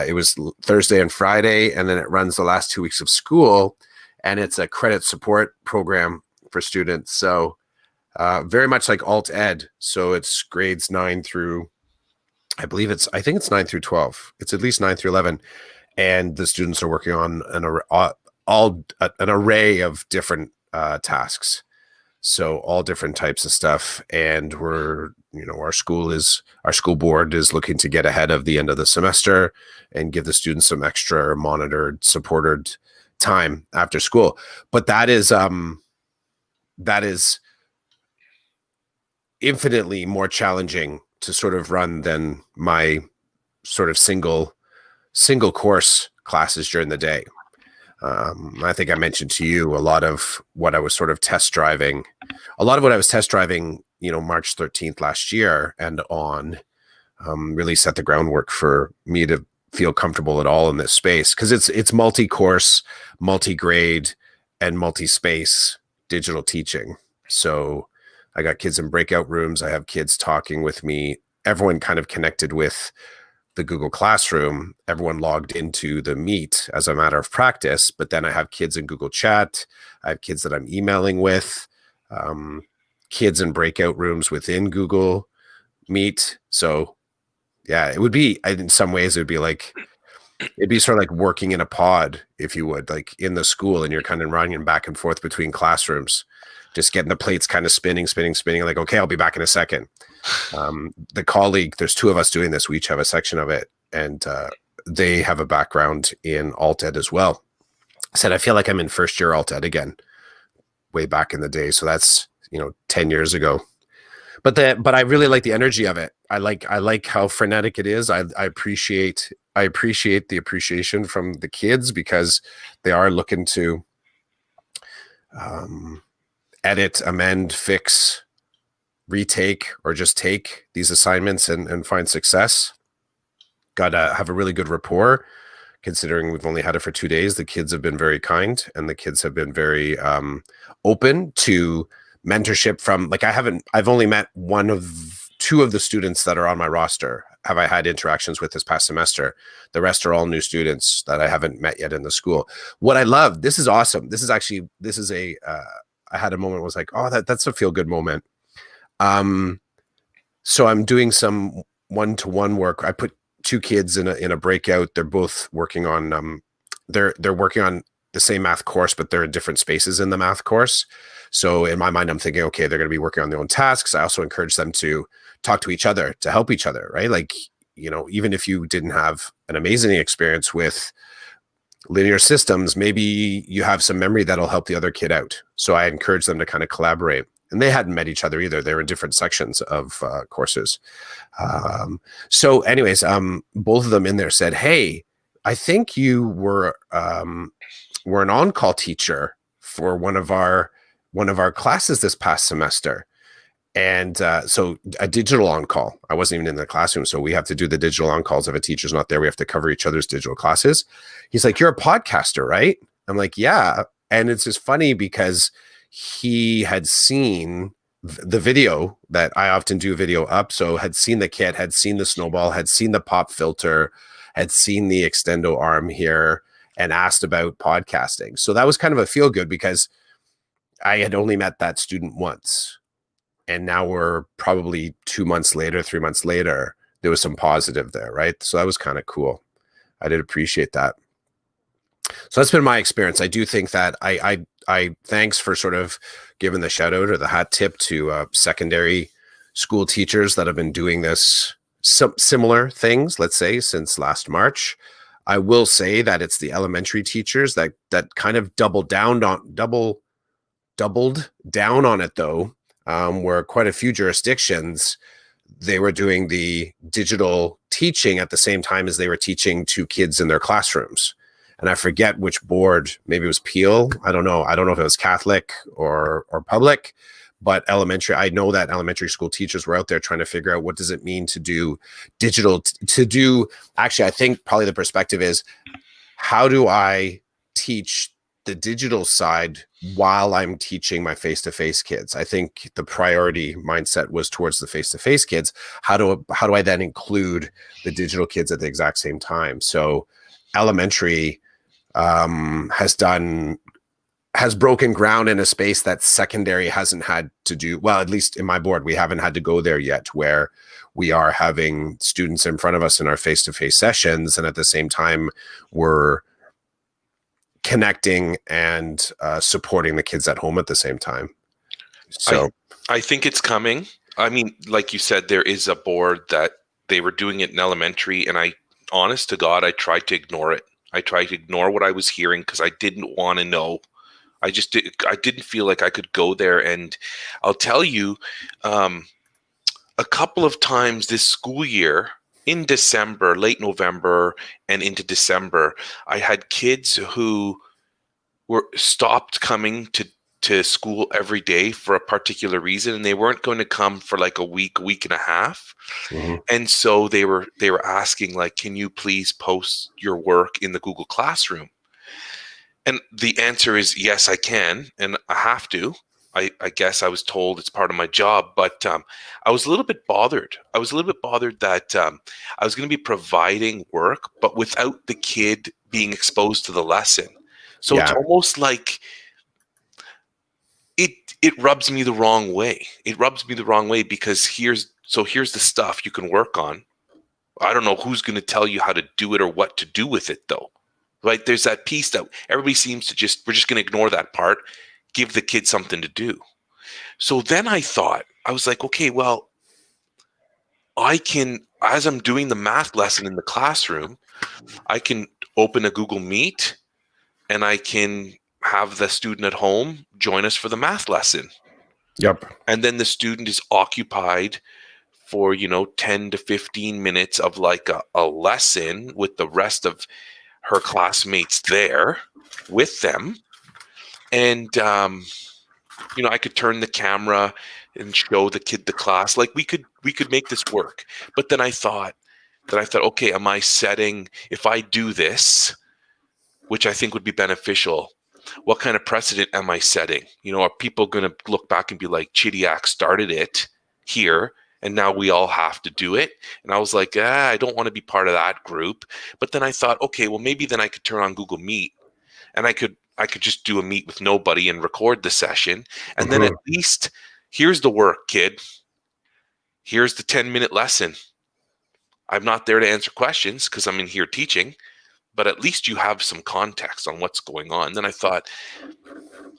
Speaker 1: it was Thursday and Friday, and then it runs the last 2 weeks of school, and it's a credit support program for students. So very much like alt ed. So it's grades 9 through, I think it's 9 through 12. It's at least 9 through 11. And the students are working on an array of different tasks. So all different types of stuff. And our school board is looking to get ahead of the end of the semester and give the students some extra monitored, supported time after school. But that is infinitely more challenging to sort of run than my sort of single course classes during the day. I think I mentioned to you a lot of what I was test driving, March 13th last year and on, really set the groundwork for me to feel comfortable at all in this space, because it's multi-course, multi-grade, and multi-space digital teaching. So I got kids in breakout rooms. I have kids talking with me, everyone kind of connected with the Google Classroom, everyone logged into the Meet as a matter of practice, but then I have kids in Google Chat. I have kids that I'm emailing with, kids in breakout rooms within Google Meet. So yeah, it would be, in some ways, it'd be sort of like working in a pod, if you would, like in the school, and you're kind of running back and forth between classrooms, just getting the plates kind of spinning, like, okay, I'll be back in a second. The colleague, there's 2 of us doing this. We each have a section of it, and they have a background in alt ed as well. I said, I feel like I'm in first year alt ed again, way back in the day. So that's 10 years ago. But I really like the energy of it. I like how frenetic it is. I appreciate the appreciation from the kids, because they are looking to edit, amend, fix, retake, or just take these assignments and find success. Got to have a really good rapport, considering we've only had it for 2 days. The kids have been very kind, and the kids have been very open to mentorship from, like, I've only met 2 of the students that are on my roster have I had interactions with this past semester. The rest are all new students that I haven't met yet in the school. What I love, this is awesome. I had a moment, was like, oh, that's a feel good moment. So I'm doing some one-to-one work. I put 2 kids in a breakout. They're both working on, they're working on the same math course, but they're in different spaces in the math course. So in my mind, I'm thinking, okay, they're going to be working on their own tasks. I also encourage them to talk to each other, to help each other, right? Like, even if you didn't have an amazing experience with linear systems, maybe you have some memory that'll help the other kid out. So I encourage them to kind of collaborate. And they hadn't met each other either. They were in different sections of courses. So anyways, both of them in there said, hey, I think you were an on-call teacher for one of our classes this past semester. And so a digital on-call. I wasn't even in the classroom, so we have to do the digital on-calls. If a teacher's not there, we have to cover each other's digital classes. He's like, you're a podcaster, right? I'm like, yeah. And it's just funny because he had seen the video that I often do video up. So had seen the kit, had seen the snowball, had seen the pop filter, had seen the extendo arm here, and asked about podcasting. So that was kind of a feel good, because I had only met that student once. And now we're probably 2 months later, 3 months later, there was some positive there, right? So that was kind of cool. I did appreciate that. So that's been my experience. I do think that I thanks for sort of giving the shout out or the hat tip to secondary school teachers that have been doing this, similar things, let's say, since last March. I will say that it's the elementary teachers that kind of doubled down on it, though, where quite a few jurisdictions, they were doing the digital teaching at the same time as they were teaching to kids in their classrooms. and I forget which board. Maybe it was Peel. I don't know. I don't know if it was Catholic or public, but elementary. I know that elementary school teachers were out there trying to figure out what does it mean to do digital. To do actually, I think probably the perspective is, how do I teach the digital side while I'm teaching my face-to-face kids? I think the priority mindset was towards the face-to-face kids. How do I then include the digital kids at the exact same time? So elementary has broken ground in a space that secondary hasn't had to do. Well, at least in my board, we haven't had to go there yet, where we are having students in front of us in our face-to-face sessions, and at the same time we're connecting and supporting the kids at home at the same time. So
Speaker 2: I think it's coming. I mean, like you said, there is a board that they were doing it in elementary, and honest to God, I tried to ignore it. I tried to ignore what I was hearing because I didn't want to know. I didn't feel like I could go there. And I'll tell you, a couple of times this school year, in December, late November and into December, I had kids who were stopped coming to school every day for a particular reason, and they weren't going to come for like a week and a half.
Speaker 1: mm-hmm.
Speaker 2: And so they were asking, like, can you please post your work in the Google Classroom? And the answer is yes, I can, and I have to. I guess I was told it's part of my job, but I was a little bit bothered. I was a little bit bothered that I was going to be providing work, but without the kid being exposed to the lesson. So It's almost like it rubs me the wrong way. It rubs me the wrong way because here's the stuff you can work on. I don't know who's going to tell you how to do it or what to do with it, though. Right? There's that piece that everybody seems to we're just going to ignore that part. Give the kid something to do. So then I was like, okay, well, I can, as I'm doing the math lesson in the classroom, I can open a Google Meet and I can have the student at home join us for the math lesson.
Speaker 1: Yep.
Speaker 2: And then the student is occupied for, 10 to 15 minutes of like a lesson with the rest of her classmates there with them. And, I could turn the camera and show the kid the class. Like we could make this work. But then I thought, okay, am I setting, if I do this, which I think would be beneficial, what kind of precedent am I setting? Are people going to look back and be like, Chidiac started it here, and now we all have to do it? And I was like, I don't want to be part of that group. But then I thought, okay, well, maybe then I could turn on Google Meet, and I could just do a meet with nobody and record the session. And then at least, here's the work, kid. Here's the 10-minute lesson. I'm not there to answer questions because I'm in here teaching, but at least you have some context on what's going on. Then I thought,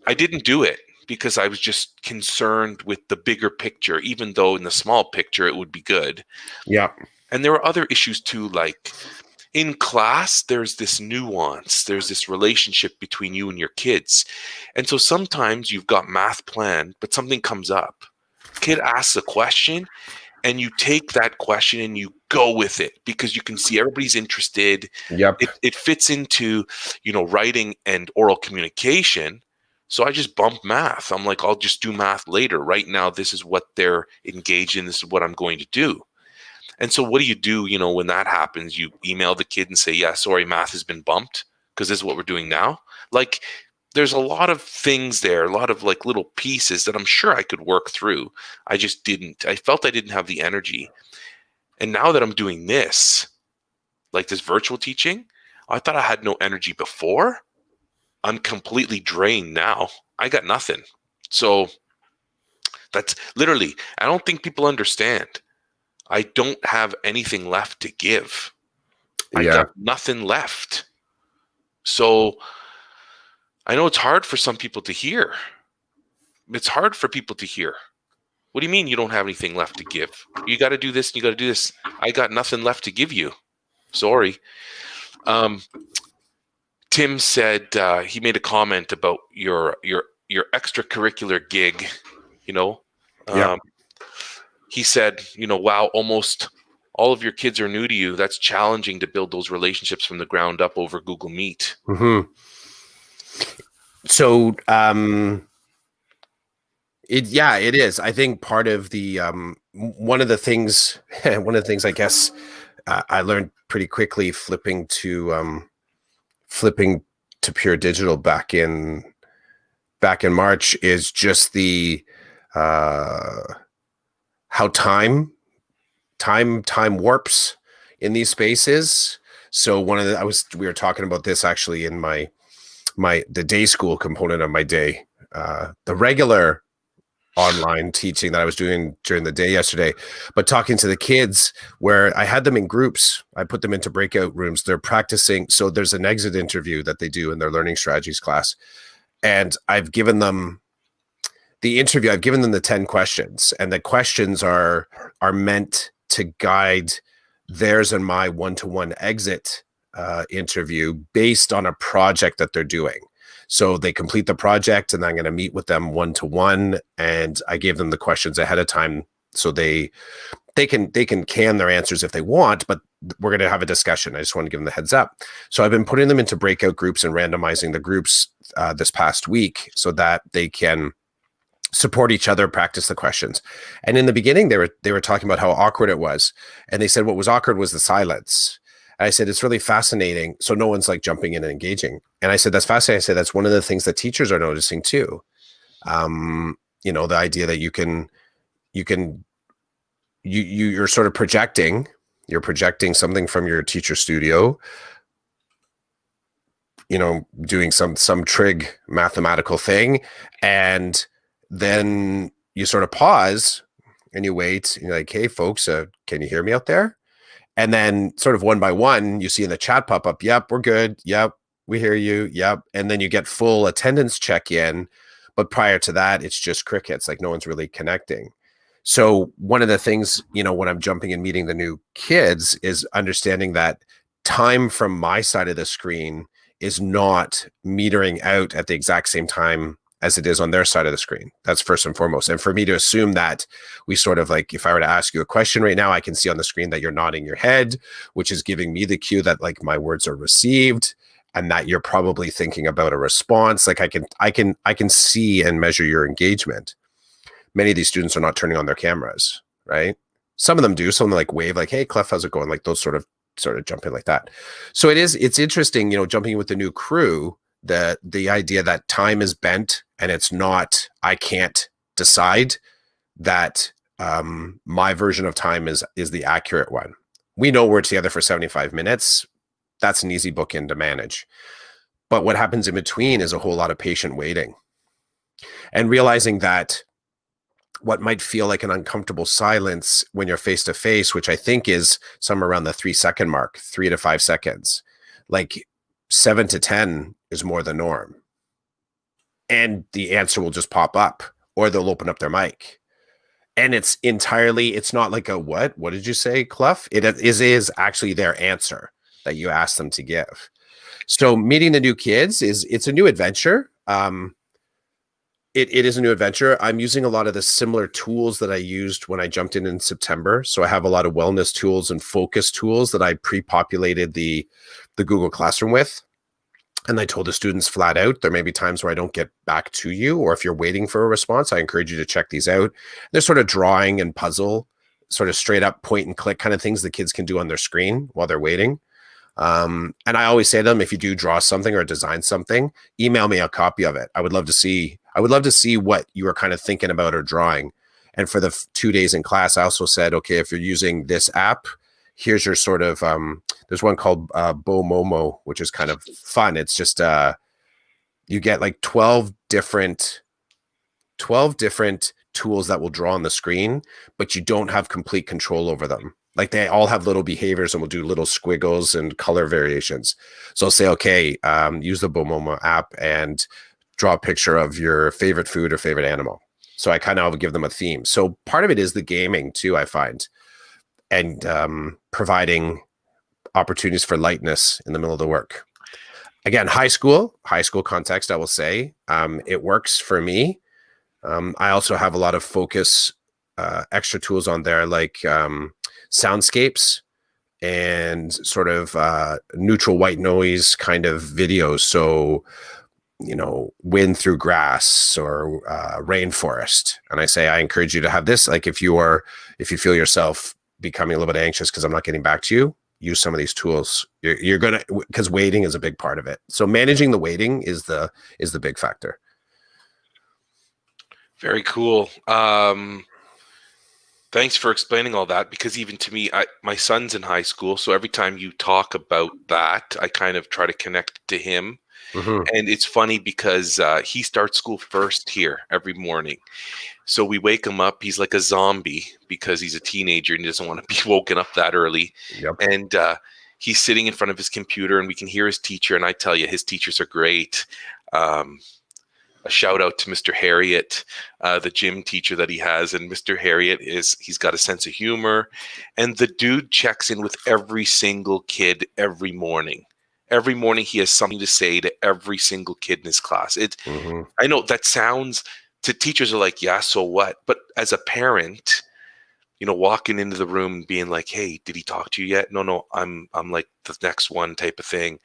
Speaker 2: I didn't do it because I was just concerned with the bigger picture, even though in the small picture it would be good.
Speaker 1: Yeah.
Speaker 2: And there were other issues too, like in class, there's this nuance, there's this relationship between you and your kids. And so sometimes you've got math planned, but something comes up. Kid asks a question, and you take that question and you go with it because you can see everybody's interested.
Speaker 1: Yep.
Speaker 2: It fits into, writing and oral communication. So I just bump math. I'm like, I'll just do math later. Right now, this is what they're engaged in. This is what I'm going to do. And so what do you do, when that happens? You email the kid and say, yeah, sorry, math has been bumped because this is what we're doing now. Like, there's a lot of things there, a lot of like little pieces that I'm sure I could work through. I just didn't. I felt I didn't have the energy. And now that I'm doing this, like this virtual teaching, I thought I had no energy before. I'm completely drained now. I got nothing. So that's literally, I don't think people understand. I don't have anything left to give. I got nothing left. So I know it's hard for some people to hear. It's hard for people to hear. What do you mean you don't have anything left to give? You got to do this and you got to do this. I got nothing left to give you. Sorry. Tim said he made a comment about your extracurricular gig. He said, wow, almost all of your kids are new to you. That's challenging to build those relationships from the ground up over Google Meet.
Speaker 1: Mm-hmm. So, it is. I think part of the one of the things, I guess I learned pretty quickly flipping to pure digital back in March is just the how time warps in these spaces. So we were talking about this actually in the day school component of my day, the regular online teaching that I was doing during the day yesterday, but talking to the kids where I had them in groups. I put them into breakout rooms. They're practicing. So there's an exit interview that they do in their learning strategies class. And I've given them the interview. I've given them the 10 questions, and the questions are meant to guide theirs and my one-to-one exit interview based on a project that they're doing. So they complete the project, and I'm going to meet with them one-to-one. And I gave them the questions ahead of time, so they can can their answers if they want, but we're going to have a discussion. I just want to give them the heads up. So I've been putting them into breakout groups and randomizing the groups this past week so that they can support each other, practice the questions. And in the beginning, they were talking about how awkward it was. And they said what was awkward was the silence. And I said, it's really fascinating. So no one's like jumping in and engaging. And I said, that's fascinating. I said, that's one of the things that teachers are noticing too. The idea that you're sort of you're projecting something from your teacher studio, doing some trig mathematical thing. And then you sort of pause and you wait and you're like, hey folks, can you hear me out there? And then sort of one by one, you see in the chat pop up, yep, we're good. Yep, we hear you. Yep. And then you get full attendance check in. But prior to that, it's just crickets, like no one's really connecting. So one of the things, when I'm jumping and meeting the new kids is understanding that time from my side of the screen is not metering out at the exact same time as it is on their side of the screen. That's first and foremost. And for me to assume that we sort of like, if I were to ask you a question right now, I can see on the screen that you're nodding your head, which is giving me the cue that like my words are received and that you're probably thinking about a response. Like I can see and measure your engagement. Many of these students are not turning on their cameras, right? Some of them do. Some of them like wave like, hey, Clef, how's it going? Like those sort of jump in like that. So it's interesting, jumping in with the new crew, the idea that time is bent and it's not, I can't decide that my version of time is the accurate one. We know we're together for 75 minutes. That's an easy bookend to manage. But what happens in between is a whole lot of patient waiting and realizing that what might feel like an uncomfortable silence when you're face to face, which I think is somewhere around the 3-second mark, 3 to 5 seconds, like 7 to 10 is more the norm. And the answer will just pop up or they'll open up their mic. And it's not like a, what did you say, Clef? It is actually their answer that you ask them to give. So meeting the new kids it's a new adventure. It is a new adventure. I'm using a lot of the similar tools that I used when I jumped in September. So I have a lot of wellness tools and focus tools that I pre-populated the Google Classroom with. And I told the students flat out, there may be times where I don't get back to you, or if you're waiting for a response, I encourage you to check these out. They're sort of drawing and puzzle, sort of straight up point and click kind of things the kids can do on their screen while they're waiting. And I always say to them, if you do draw something or design something, email me a copy of it. I would love to see what you were kind of thinking about or drawing. And for the 2 days in class, I also said, okay, if you're using this app, here's your sort of, there's one called Bomomo, which is kind of fun. It's just, you get like 12 different tools that will draw on the screen, but you don't have complete control over them. Like they all have little behaviors and will do little squiggles and color variations. So I'll say, okay, use the Bomomo app and draw a picture of your favorite food or favorite animal. So I kind of give them a theme. So part of it is the gaming too, I find, and providing opportunities for lightness in the middle of the work. Again, high school context, I will say, it works for me. I also have a lot of focus, extra tools on there, like soundscapes and sort of neutral white noise kind of videos. So, wind through grass or rainforest. And I say, I encourage you to have this. Like if you feel yourself becoming a little bit anxious because I'm not getting back to you, use some of these tools. You're going to, because waiting is a big part of it. So managing the waiting is the big factor.
Speaker 2: Very cool. Thanks for explaining all that, because even to me, my son's in high school. So every time you talk about that, I kind of try to connect to him.
Speaker 1: Mm-hmm.
Speaker 2: And it's funny because he starts school first here every morning. So we wake him up. He's like a zombie because he's a teenager and he doesn't want to be woken up that early.
Speaker 1: Yep.
Speaker 2: And he's sitting in front of his computer and we can hear his teacher. And I tell you, his teachers are great. A shout out to Mr. Harriet, the gym teacher that he has. And Mr. Harriet he's got a sense of humor. And the dude checks in with every single kid every morning. Every morning he has something to say to every single kid in his class.
Speaker 1: Mm-hmm.
Speaker 2: I know that sounds to teachers are like, yeah, so what? But as a parent, walking into the room and being like, hey, did he talk to you yet? No, I'm like the next one type of thing.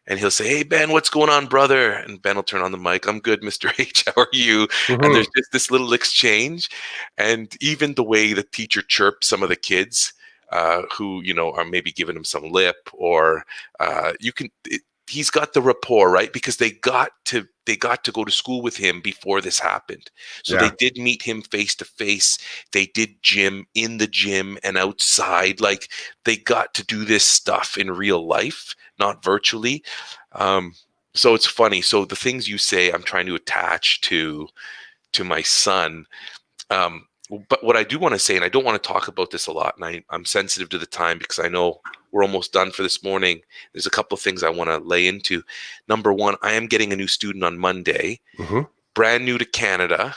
Speaker 2: And he'll say, hey, Ben, what's going on, brother? And Ben will turn on the mic. I'm good, Mr. H. How are you?
Speaker 1: Mm-hmm.
Speaker 2: And there's just this little exchange. And even the way the teacher chirps some of the kids who, are maybe giving him some lip, or he's got the rapport, right? Because they got to go to school with him before this happened. So They did meet him face to face. They did gym in the gym and outside. Like they got to do this stuff in real life, not virtually. So it's funny. So the things you say, I'm trying to attach to my son. But what I do want to say, and I don't want to talk about this a lot, and I'm sensitive to the time because I know we're almost done for this morning. There's a couple of things I want to lay into. Number one, I am getting a new student on Monday,
Speaker 1: mm-hmm.
Speaker 2: brand new to Canada,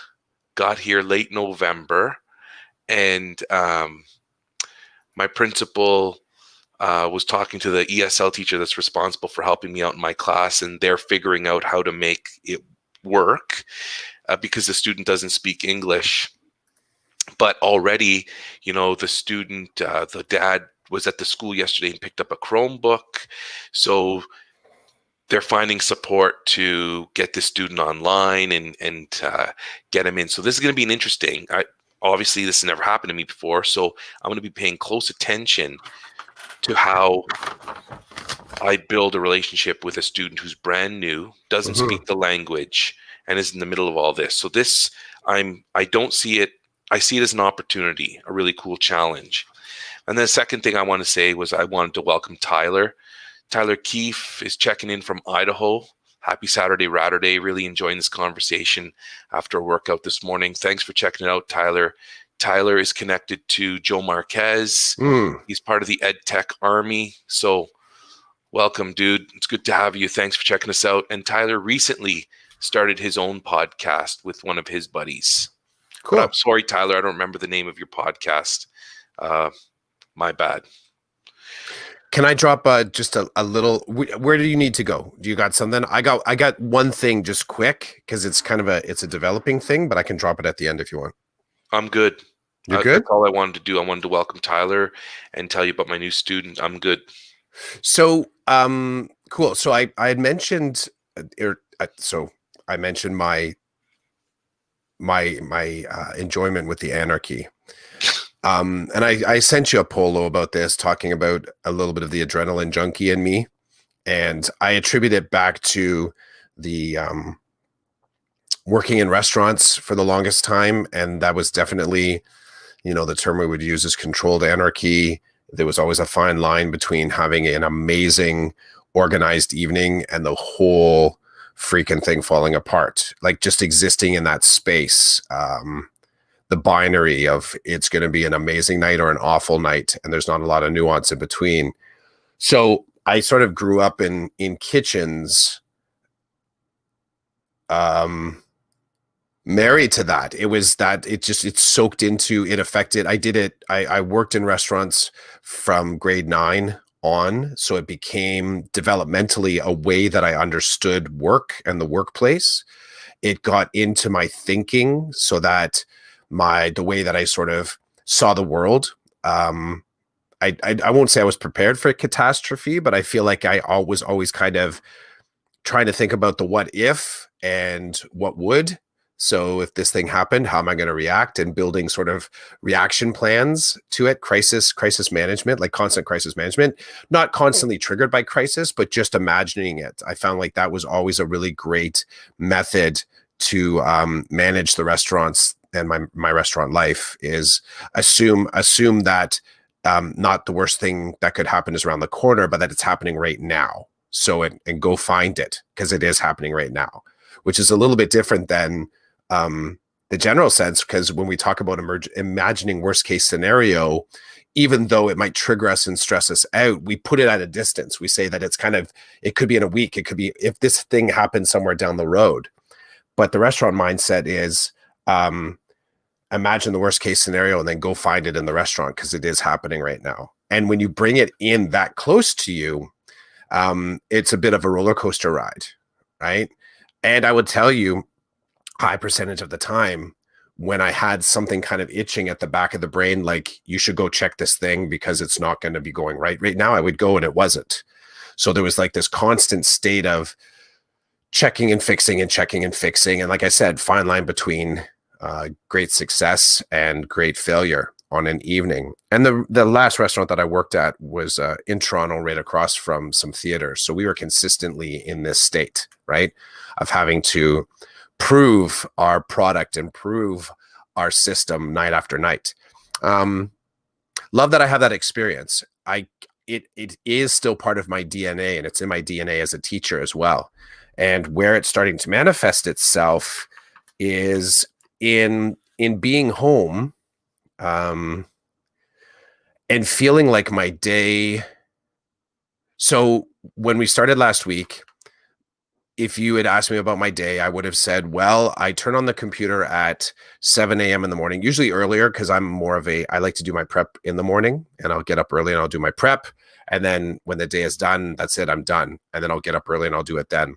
Speaker 2: got here late November, and my principal was talking to the ESL teacher that's responsible for helping me out in my class, and they're figuring out how to make it work because the student doesn't speak English. But already, the student, the dad was at the school yesterday and picked up a Chromebook. So they're finding support to get the student online and get him in. So this is going to be an interesting. Obviously, this has never happened to me before. So I'm going to be paying close attention to how I build a relationship with a student who's brand new, doesn't
Speaker 1: mm-hmm.
Speaker 2: speak the language, and is in the middle of all this. So this, I don't see it. I see it as an opportunity, a really cool challenge. And then the second thing I want to say was I wanted to welcome Tyler. Tyler Keefe is checking in from Idaho. Happy Saturday, Ratterday. Really enjoying this conversation after a workout this morning. Thanks for checking it out, Tyler. Tyler is connected to Joe Marquez. He's part of the EdTech Army. So welcome, dude. It's good to have you. Thanks for checking us out. And Tyler recently started his own podcast with one of his buddies.
Speaker 1: Cool.
Speaker 2: But I'm sorry, Tyler. I don't remember the name of your podcast. My bad.
Speaker 1: Can I drop just a little? Where do you need to go? Do you got something? I got one thing just quick because it's kind of it's a developing thing, but I can drop it at the end if you want.
Speaker 2: I'm good.
Speaker 1: You're good?
Speaker 2: That's all I wanted to do. I wanted to welcome Tyler and tell you about my new student. I'm good.
Speaker 1: So, cool. So I had mentioned, so I mentioned my enjoyment with the anarchy. And I sent you a polo about this, talking about a little bit of the adrenaline junkie in me. And I attribute it back to the working in restaurants for the longest time. And that was definitely, the term we would use is controlled anarchy. There was always a fine line between having an amazing organized evening and the whole freaking thing falling apart, like just existing in that space. The binary of it's going to be an amazing night or an awful night, and there's not a lot of nuance in between. So I sort of grew up in kitchens, married to that. It was that it soaked into, it affected. I worked in restaurants from grade 9 on, so it became developmentally a way that I understood work and the workplace. It got into my thinking so that the way that I sort of saw the world, I won't say I was prepared for a catastrophe, but I feel like I was always kind of trying to think about the what if and what would. So if this thing happened, how am I going to react, and building sort of reaction plans to it, crisis management, like constant crisis management, not constantly triggered by crisis, but just imagining it. I found like that was always a really great method to manage the restaurants and my restaurant life, is assume that not the worst thing that could happen is around the corner, but that it's happening right now. So and go find it, because it is happening right now, which is a little bit different than the general sense. Because when we talk about imagining worst case scenario, even though it might trigger us and stress us out, we put it at a distance. We say that it's kind of, it could be in a week, it could be if this thing happens somewhere down the road. But the restaurant mindset is imagine the worst case scenario and then go find it in the restaurant, because it is happening right now. And when you bring it in that close to you, it's a bit of a roller coaster ride, right? And I would tell you, high percentage of the time, when I had something kind of itching at the back of the brain, like you should go check this thing because it's not going to be going right now, I would go and it wasn't. So there was like this constant state of checking and fixing and checking and fixing. And like I said, fine line between great success and great failure on an evening. And the last restaurant that I worked at was in Toronto, right across from some theaters. So we were consistently in this state, right, of having to prove our product and prove our system night after night. Love that I have that experience. It is still part of my DNA, and it's in my DNA as a teacher as well. And where it's starting to manifest itself is in being home, and feeling like my day. So when we started last week, if you had asked me about my day, I would have said, well, I turn on the computer at 7 a.m. in the morning, usually earlier, because I like to do my prep in the morning, and I'll get up early and I'll do my prep. And then when the day is done, that's it, I'm done. And then I'll get up early and I'll do it then.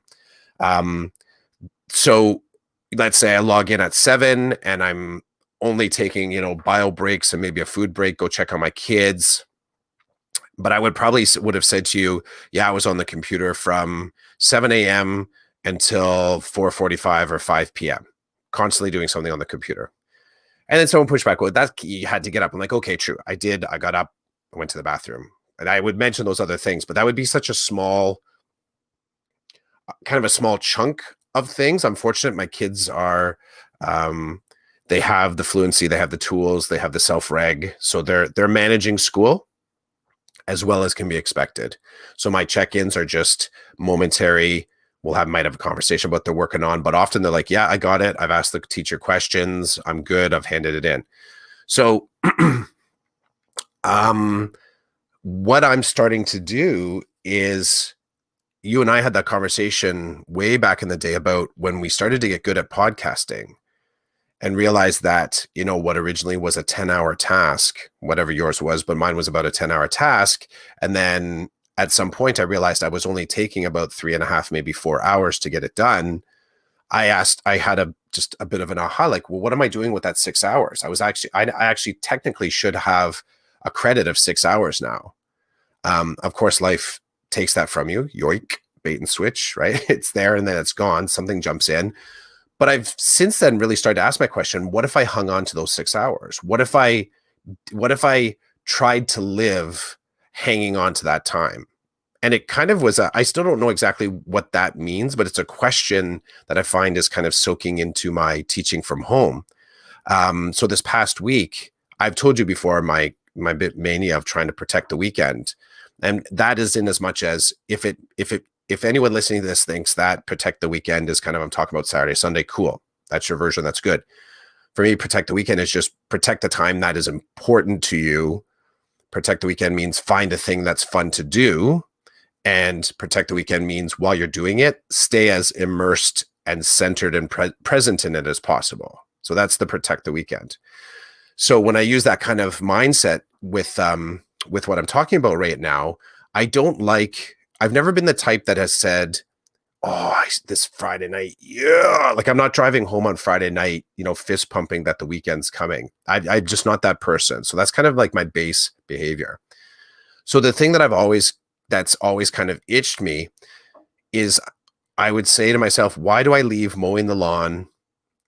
Speaker 1: So let's say I log in at 7 and I'm only taking, bio breaks and maybe a food break, go check on my kids. But I would have said to you, yeah, I was on the computer from 7 a.m. until 4:45 or 5 p.m., constantly doing something on the computer. And then someone pushed back, well, that you had to get up. I'm like, okay, true. I did. I got up, I went to the bathroom, and I would mention those other things, but that would be such a small, kind of a small chunk of things. I'm fortunate my kids are, they have the fluency, they have the tools, they have the self-reg. So they're managing school as well as can be expected. So my check-ins are just momentary. Might have a conversation about what they're working on, but often they're like, yeah, I got it. I've asked the teacher questions. I'm good. I've handed it in. So what I'm starting to do is, you and I had that conversation way back in the day about when we started to get good at podcasting, and realized that, what originally was a 10-hour task, whatever yours was, but mine was about a 10-hour task. And then at some point I realized I was only taking about 3.5, maybe 4 hours to get it done. I had just a bit of an aha, like, well, what am I doing with that 6 hours? I actually technically should have a credit of 6 hours now. Of course, life takes that from you. Yoink, bait and switch, right? It's there and then it's gone. Something jumps in. But I've since then really started to ask my question, what if I hung on to those 6 hours? What if I tried to live hanging on to that time? And it kind of was, I still don't know exactly what that means, but it's a question that I find is kind of soaking into my teaching from home. So this past week, I've told you before, my bit mania of trying to protect the weekend. And that is in as much as if anyone listening to this thinks that protect the weekend is kind of, I'm talking about Saturday, Sunday, cool. That's your version. That's good. For me, protect the weekend is just protect the time that is important to you. Protect the weekend means find a thing that's fun to do. And protect the weekend means while you're doing it, stay as immersed and centered and present in it as possible. So that's the protect the weekend. So when I use that kind of mindset with what I'm talking about right now, I've never been the type that has said, this Friday night, yeah, like I'm not driving home on Friday night, fist pumping that the weekend's coming. I'm just not that person. So that's kind of like my base behavior. So the thing that's always kind of itched me is I would say to myself, why do I leave mowing the lawn,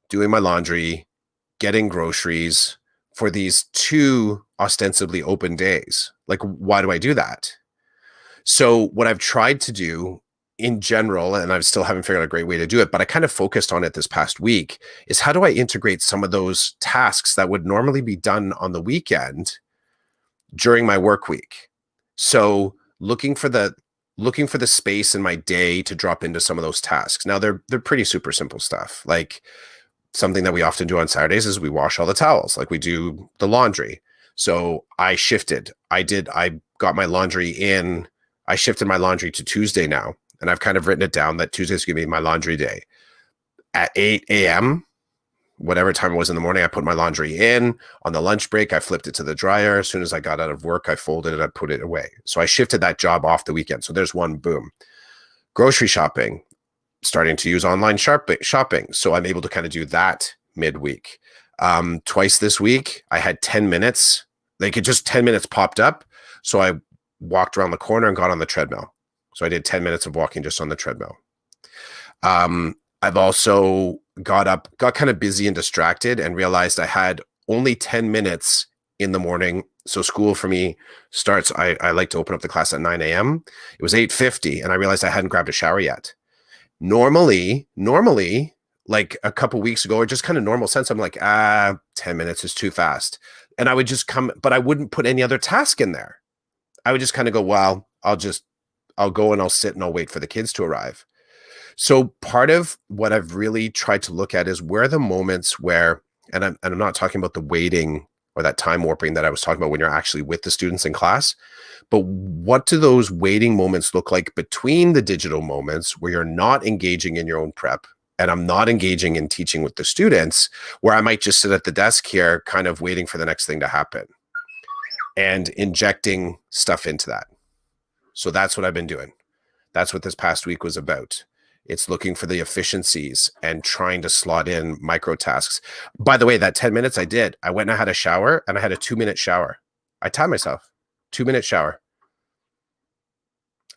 Speaker 1: doing my laundry, getting groceries for these two ostensibly open days? Like, why do I do that? So what I've tried to do in general, and I still haven't figured out a great way to do it, but I kind of focused on it this past week, is how do I integrate some of those tasks that would normally be done on the weekend during my work week? So looking for the space in my day to drop into some of those tasks. Now they're pretty super simple stuff. Like something that we often do on Saturdays is we wash all the towels, like we do the laundry. So I shifted. I got my laundry in. I shifted my laundry to Tuesday now, and I've kind of written it down that Tuesday's going to be my laundry day. At 8 a.m., whatever time it was in the morning, I put my laundry in. On the lunch break, I flipped it to the dryer. As soon as I got out of work, I folded it, I put it away. So I shifted that job off the weekend. So there's one boom. Grocery shopping, starting to use online shopping. So I'm able to kind of do that midweek. Twice this week, I had 10 minutes. Like it just 10 minutes popped up. So I walked around the corner and got on the treadmill. So I did 10 minutes of walking just on the treadmill. I've also got kind of busy and distracted and realized I had only 10 minutes in the morning. So school for me starts, I like to open up the class at 9 a.m. It was 8:50 and I realized I hadn't grabbed a shower yet. Normally, like a couple weeks ago, or just kind of normal sense, I'm like, 10 minutes is too fast. And I would just come, but I wouldn't put any other task in there. I would just kind of go, well, I'll go and I'll sit and I'll wait for the kids to arrive. So part of what I've really tried to look at is where are the moments where, and I'm not talking about the waiting or that time warping that I was talking about when you're actually with the students in class, but what do those waiting moments look like between the digital moments where you're not engaging in your own prep and I'm not engaging in teaching with the students, where I might just sit at the desk here kind of waiting for the next thing to happen and injecting stuff into that. So that's what I've been doing. That's what this past week was about. It's looking for the efficiencies and trying to slot in micro tasks. By the way, that 10 minutes I did, I went and I had a shower and I had a 2-minute shower. I timed myself, 2-minute shower.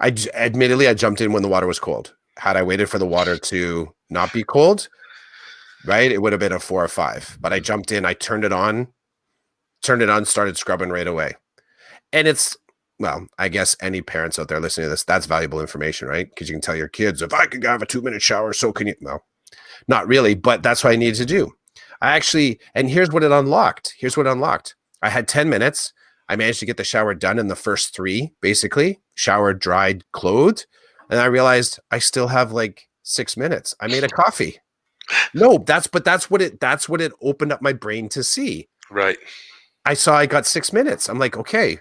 Speaker 1: Admittedly, I jumped in when the water was cold. Had I waited for the water to not be cold, right, it would have been a 4 or 5. But I jumped in, I turned it on, started scrubbing right away. And it's, well, I guess any parents out there listening to this, that's valuable information, right? Because you can tell your kids, if I can have a 2-minute shower, so can you. No, not really, but that's what I needed to do. And here's what it unlocked. I had 10 minutes. I managed to get the shower done in the first 3, basically. Showered, dried, clothed. And I realized I still have like 6 minutes. I made a coffee. No, that's what it opened up my brain to see.
Speaker 2: Right.
Speaker 1: I saw I got 6 minutes. I'm like, okay,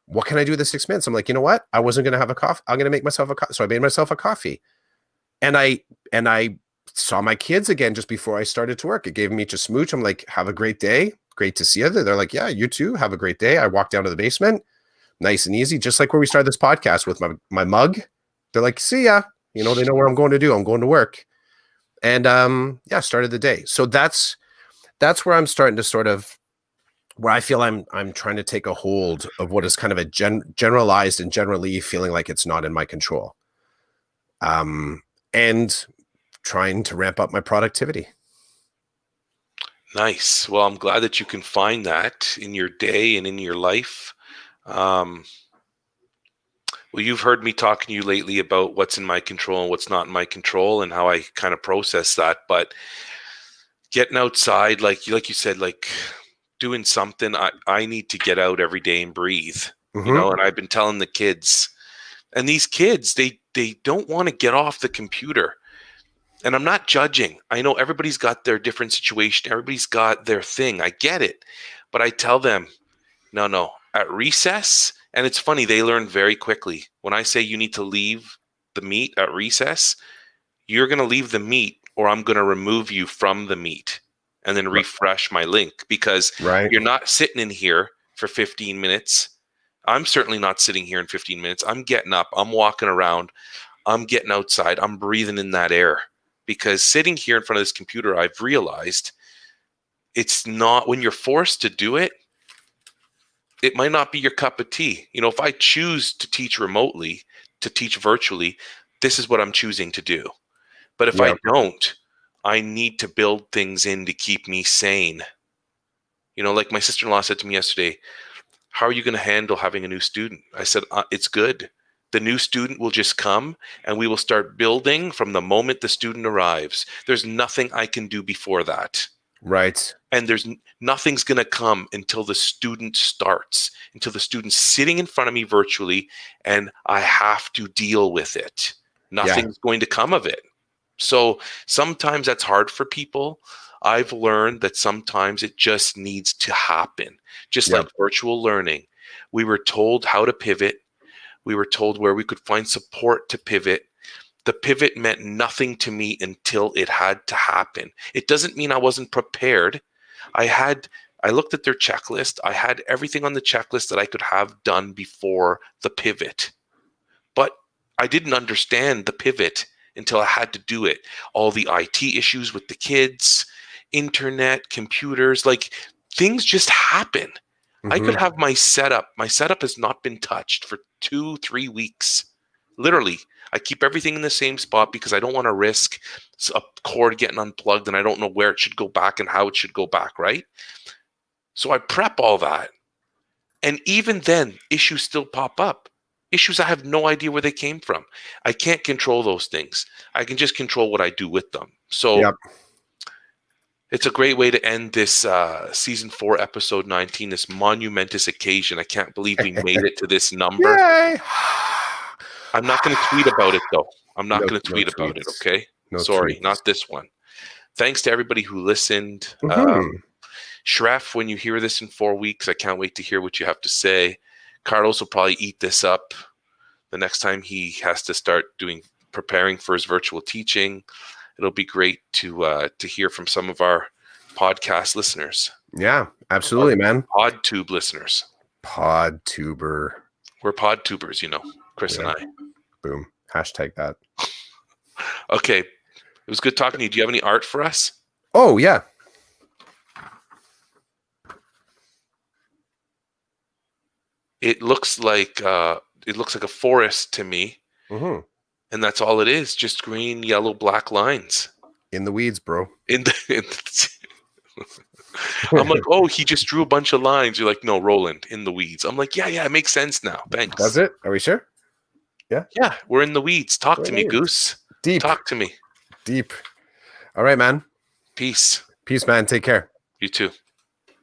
Speaker 1: what can I do with the 6 minutes? I'm like, you know what? I wasn't going to have a coffee. I'm going to make myself a coffee. So I made myself a coffee. And I saw my kids again just before I started to work. It gave me just smooch. I'm like, have a great day. Great to see you. They're like, yeah, you too. Have a great day. I walked down to the basement, nice and easy, just like where we started this podcast with my mug. They're like, see ya. You know, they know what I'm going to do. I'm going to work. And started the day. So that's where I'm starting to sort of, where I feel I'm trying to take a hold of what is kind of a generalized and generally feeling like it's not in my control. And trying to ramp up my productivity.
Speaker 2: Nice. Well, I'm glad that you can find that in your day and in your life. Well, you've heard me talking to you lately about what's in my control and what's not in my control and how I kind of process that. But getting outside, like you said, like doing something, I need to get out every day and breathe,
Speaker 1: Mm-hmm.
Speaker 2: you know, and I've been telling the kids, and these kids, they don't want to get off the computer. And I'm not judging. I know everybody's got their different situation. Everybody's got their thing. I get it. But I tell them, no, at recess, and it's funny, they learn very quickly. When I say you need to leave the meat at recess, you're going to leave the meat or I'm going to remove you from the meat and then refresh my link, because you're not sitting in here for 15 minutes. I'm certainly not sitting here in 15 minutes. I'm getting up. I'm walking around. I'm getting outside. I'm breathing in that air. Because sitting here in front of this computer, I've realized it's not, when you're forced to do it, it might not be your cup of tea. You know, if I choose to teach remotely, to teach virtually, this is what I'm choosing to do. But if I don't, I need to build things in to keep me sane. You know, like my sister-in-law said to me yesterday, how are you going to handle having a new student? I said, it's good. The new student will just come and we will start building from the moment the student arrives. There's nothing I can do before that.
Speaker 1: Right.
Speaker 2: And there's nothing's going to come until the student starts, until the student's sitting in front of me virtually, and I have to deal with it. Nothing's going to come of it. So sometimes that's hard for people. I've learned that sometimes it just needs to happen. Just like virtual learning. We were told how to pivot. We were told where we could find support to pivot. The pivot meant nothing to me until it had to happen. It doesn't mean I wasn't prepared. I looked at their checklist. I had everything on the checklist that I could have done before the pivot. But I didn't understand the pivot until I had to do it. All the IT issues with the kids, internet, computers, like things just happen. I could have my setup. My setup has not been touched for 2-3 weeks. Literally, I keep everything in the same spot because I don't want to risk a cord getting unplugged and I don't know where it should go back and how it should go back, right? So I prep all that. And even then, issues still pop up. Issues I have no idea where they came from. I can't control those things. I can just control what I do with them. So it's a great way to end this season 4, episode 19, this monumentous occasion. I can't believe we made it to this number.
Speaker 1: Yay!
Speaker 2: I'm not going to tweet about it, though. I'm not going to tweet about it, okay?
Speaker 1: No
Speaker 2: Sorry,
Speaker 1: tweets.
Speaker 2: not this one. Thanks to everybody who listened. Shref, when you hear this in 4 weeks, I can't wait to hear what you have to say. Carlos will probably eat this up the next time he has to start preparing for his virtual teaching. It'll be great to hear from some of our podcast listeners.
Speaker 1: Yeah, absolutely, man.
Speaker 2: PodTube listeners.
Speaker 1: PodTuber.
Speaker 2: We're PodTubers, you know, Chris and I.
Speaker 1: Boom. Hashtag that.
Speaker 2: Okay. It was good talking to you. Do you have any art for us?
Speaker 1: Oh, yeah.
Speaker 2: It looks like a forest to me. And that's all it is. Just green, yellow, black lines.
Speaker 1: In the weeds, bro.
Speaker 2: I'm like, oh, he just drew a bunch of lines. You're like, no, Roland, in the weeds. I'm like, yeah, it makes sense now. Thanks.
Speaker 1: Does it? Are we sure? Yeah?
Speaker 2: Yeah, we're in the weeds. Talk to me, Goose.
Speaker 1: Deep.
Speaker 2: Talk to me.
Speaker 1: Deep. All right, man.
Speaker 2: Peace.
Speaker 1: Peace, man. Take care.
Speaker 2: You too.